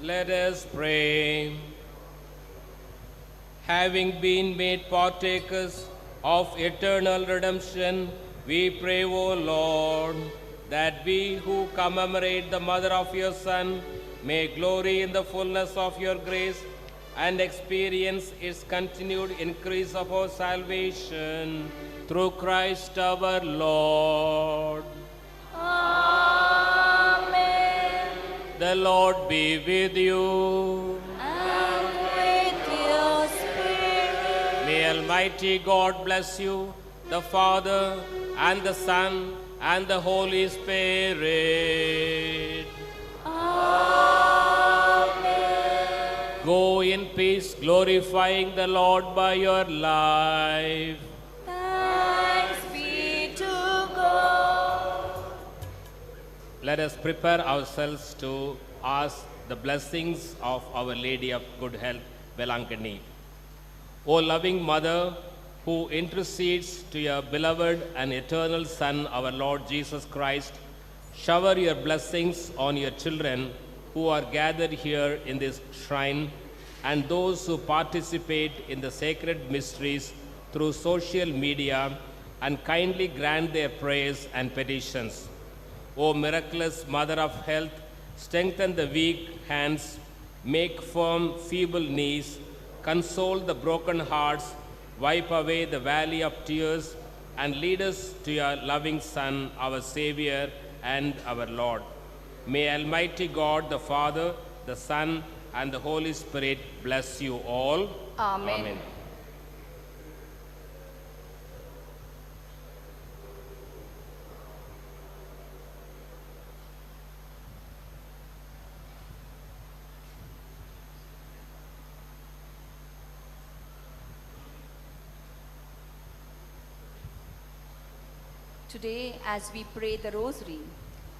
Let us pray. Having been made partakers of eternal redemption, we pray, O Lord, that we who commemorate the mother of your Son may glory in the fullness of your grace and experience its continued increase of our salvation through Christ our Lord. Amen. The Lord be with you. And with your spirit. May Almighty God bless you, the Father, and the Son, and the Holy Spirit. Amen. Go in peace, glorifying the Lord by your life. Thanks be to God. Let us prepare ourselves to ask the blessings of Our Lady of Good Health, Vailankanni. O loving Mother, who intercedes to your beloved and eternal Son, our Lord Jesus Christ, shower your blessings on your children who are gathered here in this shrine and those who participate in the sacred mysteries through social media, and kindly grant their prayers and petitions. O miraculous Mother of Health, strengthen the weak hands, make firm feeble knees, console the broken hearts, wipe away the valley of tears, and lead us to your loving Son, our Savior and our Lord. May Almighty God, the Father, the Son, and the Holy Spirit bless you all. Amen. Today, as we pray the Rosary,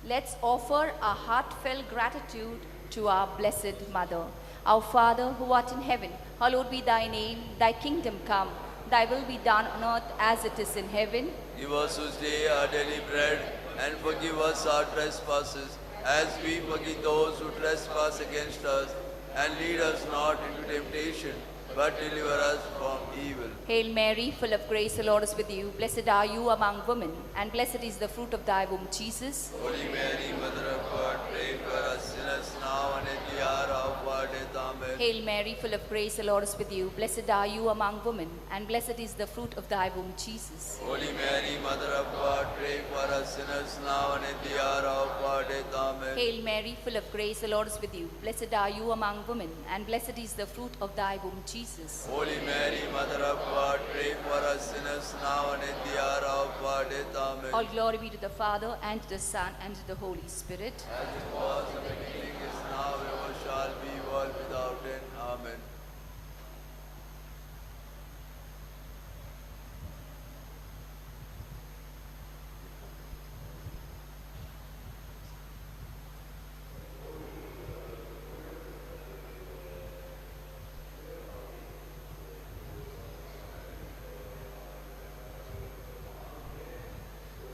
let's offer a heartfelt gratitude to our Blessed Mother. Our Father, who art in heaven, hallowed be thy name. Thy kingdom come. Thy will be done on earth as it is in heaven. Give us this day our daily bread, and forgive us our trespasses, as we forgive those who trespass against us. And lead us not into temptation, but deliver us from evil. Hail Mary, full of grace, the Lord is with you. Blessed are you among women, and blessed is the fruit of thy womb, Jesus. Holy Mary, Mother of God, pray for us sinners now and at the hour of our death. Amen. Hail Mary, full of grace, the Lord is with you. Blessed are you among women, and blessed is the fruit of thy womb, Jesus. Holy Mary, Mother of God, pray for us sinners now and at the hour of our death. Amen. Hail Mary, full of grace, the Lord is with you. Blessed are you among women, and blessed is the fruit of thy womb, Jesus. Holy Mary, Mother of God, pray for us sinners now and at the hour of our death. Amen. All glory be to the Father, and to the Son, and to the Holy Spirit. As it was in the beginning, is now, ever shall be, world without end. Amen.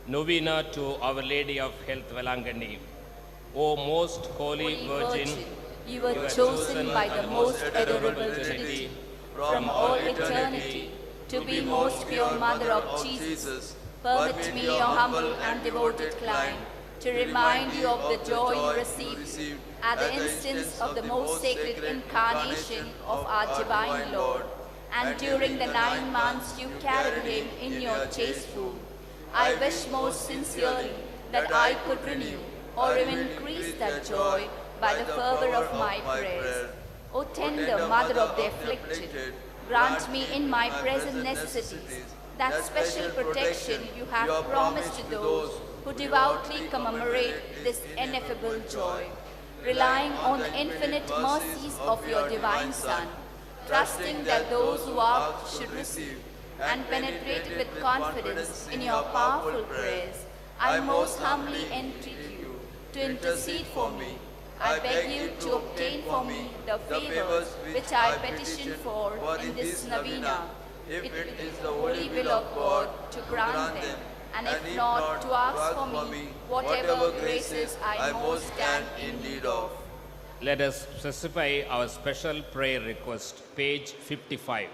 Novena to Our Lady of Health, Vailankanni. O most Holy Virgin, you were chosen by the most adorable Trinity from all eternity to be most pure Mother of Jesus. Permit me, your humble and devoted client, to remind you of the joy you received at the instance of the most sacred incarnation of our divine Lord, and during the 9 months you carried him in your chaste womb. I wish most sincerely that I could renew or even increase that joy by the fervor of my prayers. O tender Mother of the afflicted, grant me in my present necessities that special protection you have promised to those who devoutly commemorate this ineffable joy. Relying on the infinite mercies of your divine Son, trusting that those who ask should receive, and penetrated with confidence in your powerful prayers, I most humbly entreat you to intercede for me. I beg you to obtain for me the favors which I petition for in this novena, if it is the holy will of God to grant them, and if not, to ask for me whatever graces I most stand in need of. Let us specify our special prayer request, page 55.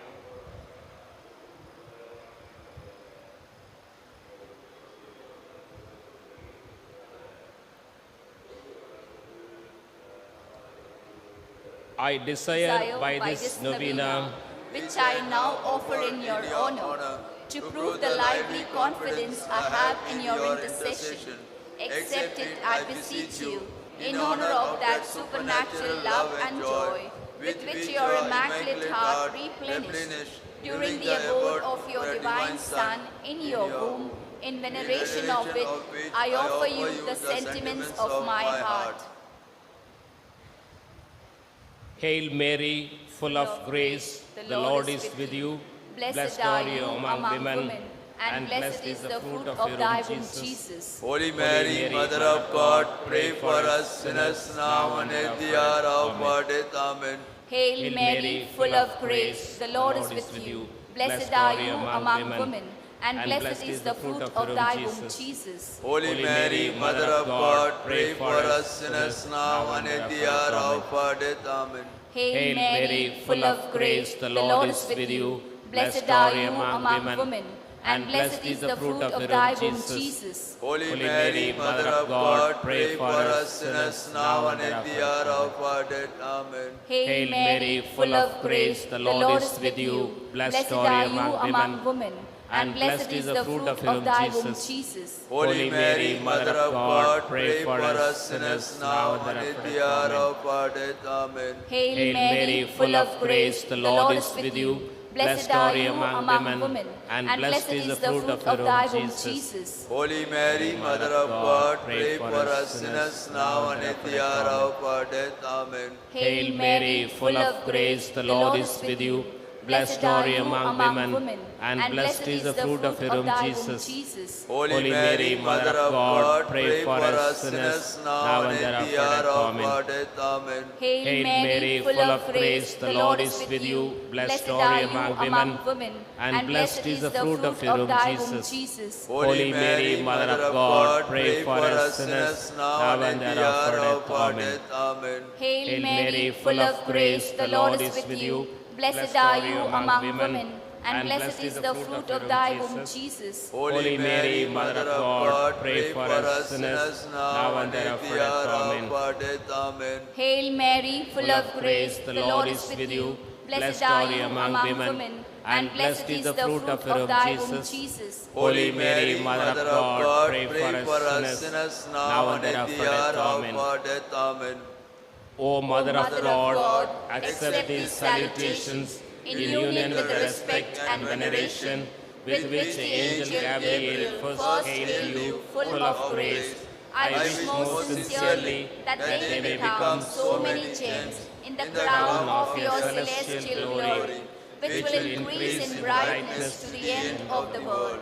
I desire by this novena, which I now offer in your honor, to prove the lively confidence I have in your intercession. Accept it, I beseech you, in honor of that supernatural love and joy with which your immaculate heart replenished during the abode of your divine Son in your womb, in veneration of which I offer you the sentiments of my heart. Hail Mary, full of grace, the Lord is with you. Blessed are you among women, and blessed is the fruit of your womb, Jesus. Holy Mary, Mother of God, pray for us sinners now and at the hour of our death. Amen. Hail Mary, full of grace, the Lord is with you. Blessed are you among women, and blessed is the fruit of thy womb, Jesus. Holy Mary, Mother of God, pray for us sinners now and at the hour of our death. Amen. Hail Mary, full of grace, the Lord is with you. Blessed are you among women, and blessed is the fruit of thy womb, Jesus. Holy Mary, Mother of God, pray for us sinners now and at the hour of our death. Amen. Hail Mary, full of grace, the Lord is with you. Blessed are you among women, and blessed is the fruit of thy womb, Jesus. Holy Mary, Mother of God, pray for us sinners now and at the hour of our death. Amen. Hail Mary, full of grace, the Lord is with you. Blessed are you among women, and blessed is the fruit of thy womb, Jesus. Holy Mary, Mother of God, pray for us sinners now and at the hour of our death. Amen. Hail Mary, full of grace, the Lord is with you. Blessed are you among women, and blessed is the fruit of your womb, Jesus. Holy Mary, Mother of God, pray for us sinners now and at the hour of our death. Amen. Hail Mary, full of grace, the Lord is with you. Blessed are you among women, and blessed is the fruit of your womb, Jesus. Holy Mary, Mother of God, pray for us sinners now and at the hour of our death. Amen. Hail Mary, full of grace, the Lord is with you. Blessed are you among women, and blessed is the fruit of thy womb, Jesus. Holy Mary, Mother of God, pray for us sinners, now and at the hour of our death. Amen. Hail Mary, full of grace, the Lord is with you. Blessed are you among women, and blessed is the fruit of thy womb, Jesus. Holy Mary, Mother of God, pray for us sinners, now and at the hour of our death. Amen. O Mother of God, accept these salutations in union with the respect and veneration with which the angel Gabriel first hailed you, full of grace. I wish most sincerely that they may become so many gems in the crown of your celestial glory, which will increase in brightness to the end of the world.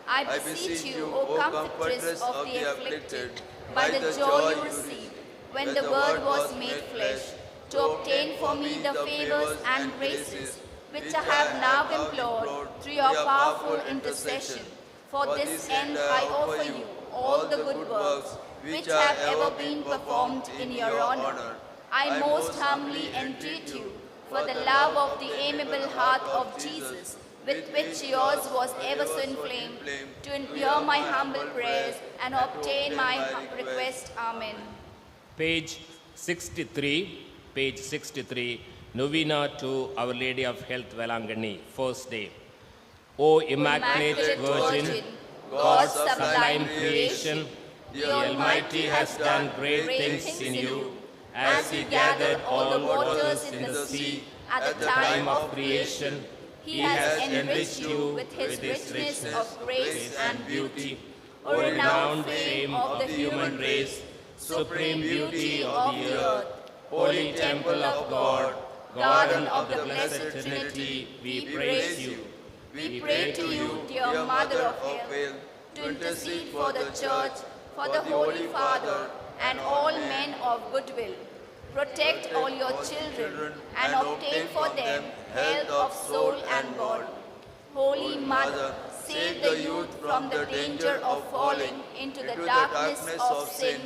I beseech you, O comfortress of the afflicted, by the joy you received when the Word was made flesh, to obtain for me the favors and graces which I have now implored through your powerful intercession. For this end I offer you all the good works which have ever been performed in your honor. I most humbly entreat you, for the love of the amiable heart of Jesus, with which yours was ever so inflamed, to endure my humble prayers and obtain my request. Amen. Page 63, Novena to Our Lady of Health, Vailankanni, first day. O Immaculate Virgin, God's sublime creation, the Almighty has done great things in you, as He gathered all the waters in the sea at the time of creation. He has enriched you with His richness of grace and beauty, O renowned fame of the human race, supreme beauty of the earth, holy temple of God, garden of the blessed Trinity, we praise you. We pray to you, dear Mother of Health, to intercede for the Church, for the Holy Father, and all men of goodwill. Protect all your children and obtain for them health of soul and body. Holy Mother, save the youth from the danger of falling into the darkness of sin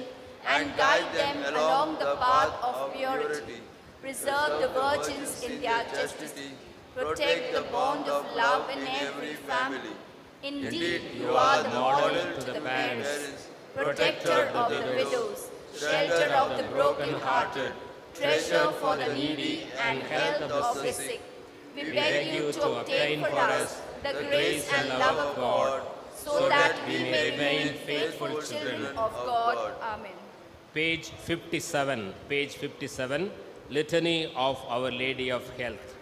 and guide them along the path of purity. Preserve the virgins in their chastity. Protect the bond of love in every family. Indeed, you are the model to the parents, protector of the widows, shelter of the broken-hearted, treasure for the needy, and health of the sick. We beg you to obtain for us the grace and love of God, so that we may remain faithful children of God. Amen. Page 57, Litany of Our Lady of Health.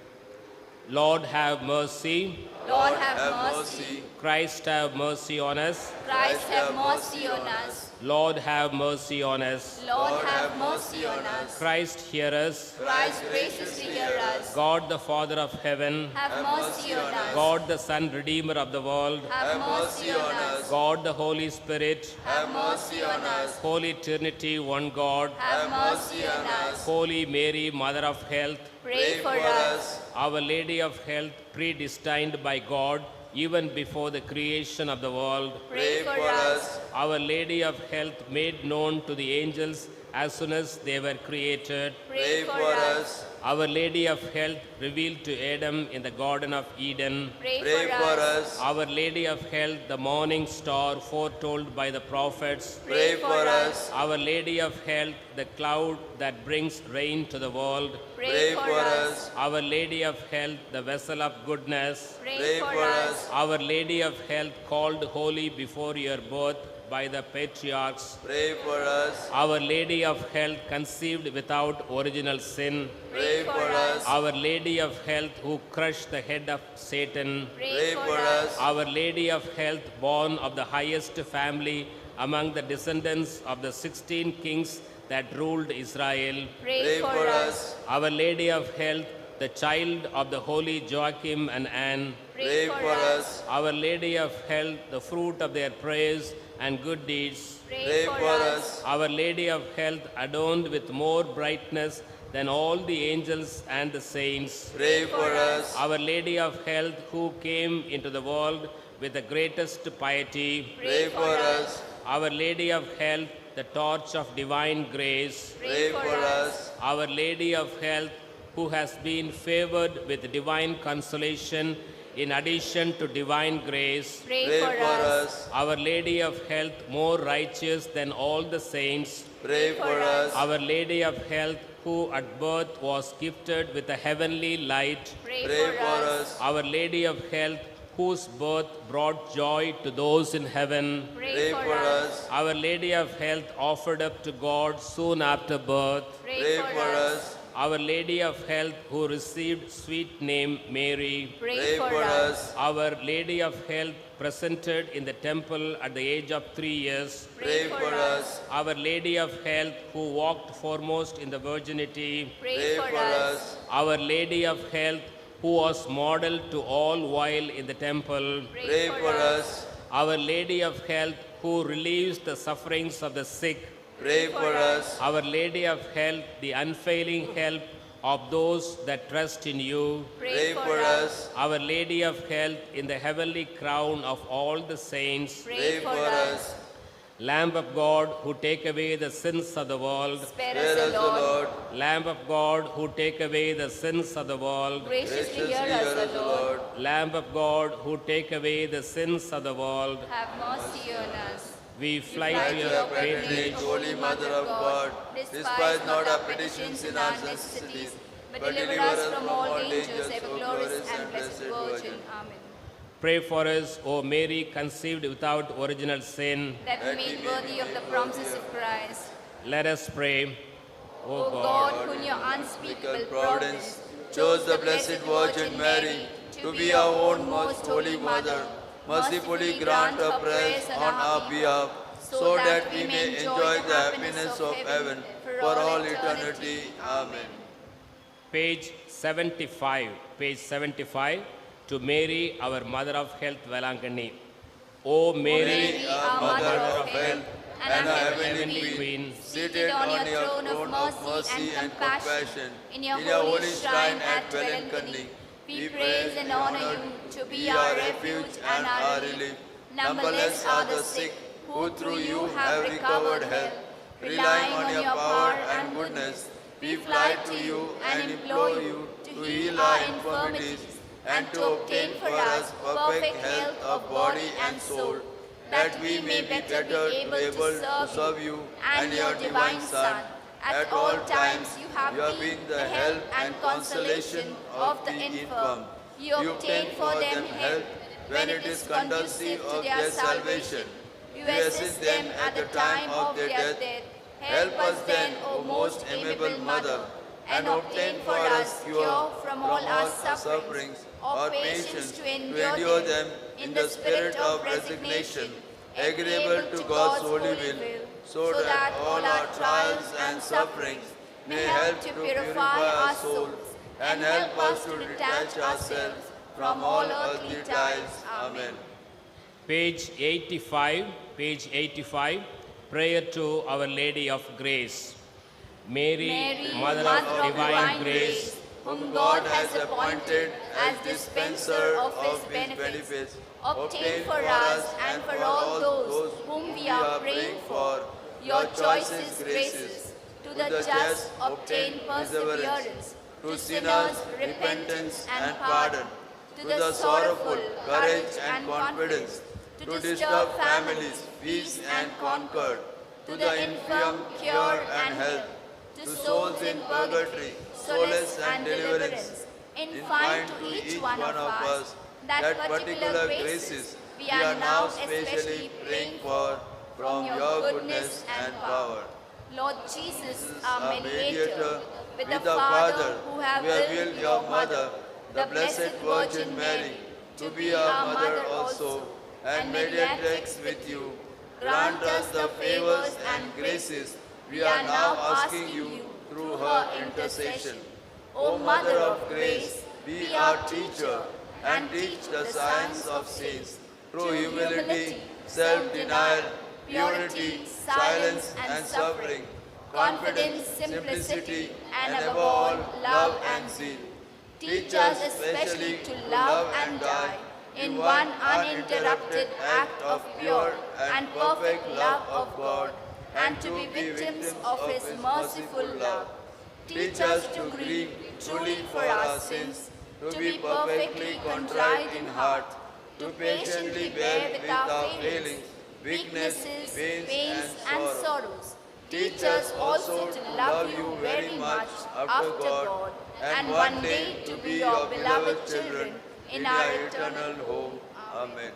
Lord have mercy. Lord have mercy. Christ have mercy on us. Christ have mercy on us. Lord have mercy on us. Lord have mercy on us. Christ hear us. Christ graciously hear us. God the Father of heaven. Have mercy on us. God the Son, Redeemer of the world. Have mercy on us. God the Holy Spirit. Have mercy on us. Holy Trinity, one God. Have mercy on us. Holy Mary, Mother of Health. Pray for us. Our Lady of Health, predestined by God, even before the creation of the world. Pray for us. Our Lady of Health, made known to the angels as soon as they were created. Pray for us. Our Lady of Health, revealed to Adam in the Garden of Eden. Pray for us. Our Lady of Health, the morning star foretold by the prophets. Pray for us. Our Lady of Health, the cloud that brings rain to the world. Pray for us. Our Lady of Health, the vessel of goodness. Pray for us. Our Lady of Health, called holy before your birth by the patriarchs. Pray for us. Our Lady of Health, conceived without original sin. Pray for us. Our Lady of Health, who crushed the head of Satan. Pray for us. Our Lady of Health, born of the highest family among the descendants of the 16 kings that ruled Israel. Pray for us. Our Lady of Health, the child of the holy Joachim and Anne. Pray for us. Our Lady of Health, the fruit of their prayers and good deeds. Pray for us. Our Lady of Health, adorned with more brightness than all the angels and the saints. Pray for us. Our Lady of Health, who came into the world with the greatest piety. Pray for us. Our Lady of Health, the torch of divine grace. Pray for us. Our Lady of Health, who has been favored with divine consolation In addition to divine grace, Pray for us. Our Lady of Health, more righteous than all the saints, Pray for us. Our Lady of Health, who at birth was gifted with a heavenly light, Pray Pray for us. Our Lady of Health, whose birth brought joy to those in heaven, Pray for us. Our Lady of Health, offered up to God soon after birth, Pray for us. Our Lady of Health, who received sweet name Mary, Pray for us. Our Lady of Health, presented in the temple at the age of 3 years, Pray for us. Our Lady of Health, who walked foremost in the virginity, Pray for us. Our Lady of Health, who was modeled to all while in the temple, Pray for us. Our Lady of Health, who relieves the sufferings of the sick, Pray for us. Our Lady of Health, the unfailing help of those that trust in you, Pray for us. Our Lady of Health, in the heavenly crown of all the saints, Pray for us. Lamb of God, who take away the sins of the world, Spare Spare us, us, O O Lord. Lord. Lamb of God, who take away the sins of the world, Graciously Graciously hear us, O Lord. Lamb of God, who take away the sins of the world, Have mercy on us. we fly fly to to your your patronage. Patronage, Holy Mother of God, despise not our petitions in our necessities, but deliver us from all dangers, ever glorious and blessed Virgin. Amen. Pray for us, O Mary, conceived without original sin. That we may be worthy of the promises of Christ. Let us pray. O O God, God, who in your unspeakable providence chose the Blessed Virgin Mary to be our own most holy mother, mercifully grant her prayers on our behalf, so that we may enjoy the happiness of heaven for all eternity. Amen. page 75, page 75, to Mary, our Mother of Health, Vailankanni. O Mary, our Mother of Health, and our heavenly Heavenly Queen, Queen, seated on your throne of mercy and compassion, in your holy shrine at Vailankanni, we praise and honor you to be our refuge and our relief. Numberless are the sick who through you have recovered health. Relying on your power and goodness, we fly to you and implore you to heal our infirmities and to obtain for us perfect health of body and soul, that we may be better able to serve you and your divine Son. At all times you have been the help and consolation of the infirm. You obtain for them help when it is conducive to their salvation. You assist them at the time of their death. Help us then, O most amiable Mother, and obtain for us cure from all our sufferings, or patience to endure them in the spirit of resignation, agreeable to God's holy will, so that all our trials and sufferings may help to purify our souls and help us to detach ourselves from all earthly ties. Amen. page 85, page 85, prayer to Our Lady of Grace. Mary, Mother of Divine Grace, whom God has appointed as dispenser of His benefits, obtain for us and for all those whom we are praying for your choicest graces. To the just obtain perseverance, to sinners repentance and pardon, to the sorrowful courage and confidence, to disturbed families peace and concord, to the infirm cure and health, to souls in purgatory solace and deliverance. Infine to each one of us that particular graces we are now especially praying for from your goodness and power. Lord Jesus, our Our mediator, with the Father who have willed your Mother, the Blessed Virgin Mary, to be our Mother also, and mediatrix with you, grant us the favors and graces we are now asking you through her intercession. O Mother of Grace, be our teacher and teach the science of saints through humility, self-denial, purity, silence and suffering, confidence, simplicity, and above all, love and zeal. Teach us especially to love and die in one uninterrupted act of pure and perfect love of God, and to be victims of His merciful love. Teach us to grieve truly for our sins, to be perfectly contrite in heart, to patiently bear with our failings, weaknesses, pains, and sorrows. Teach us also to love you very much after God, and one day to be your beloved children in our eternal home. Amen.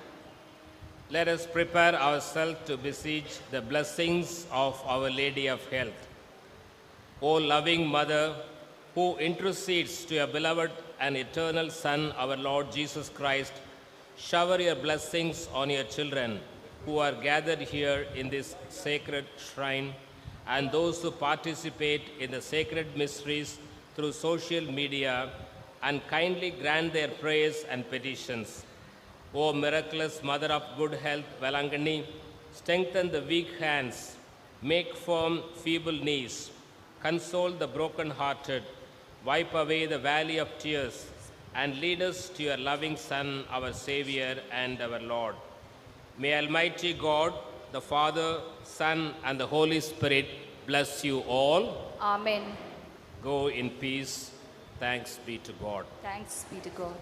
Let us prepare ourselves to beseech the blessings of Our Lady of Health. O loving Mother, who intercedes to your beloved and eternal Son, our Lord Jesus Christ, shower your blessings on your children who are gathered here in this sacred shrine, and those who participate in the sacred mysteries through social media, and kindly grant their prayers and petitions. O miraculous Mother of good health, Vailankanni, strengthen the weak hands, make firm feeble knees, console the broken-hearted, wipe away the valley of tears, and lead us to your loving Son, our Savior and our Lord. May Almighty God, the Father, Son, and the Holy Spirit bless you all. Amen. Go in peace. Thanks be to God. Thanks be to God.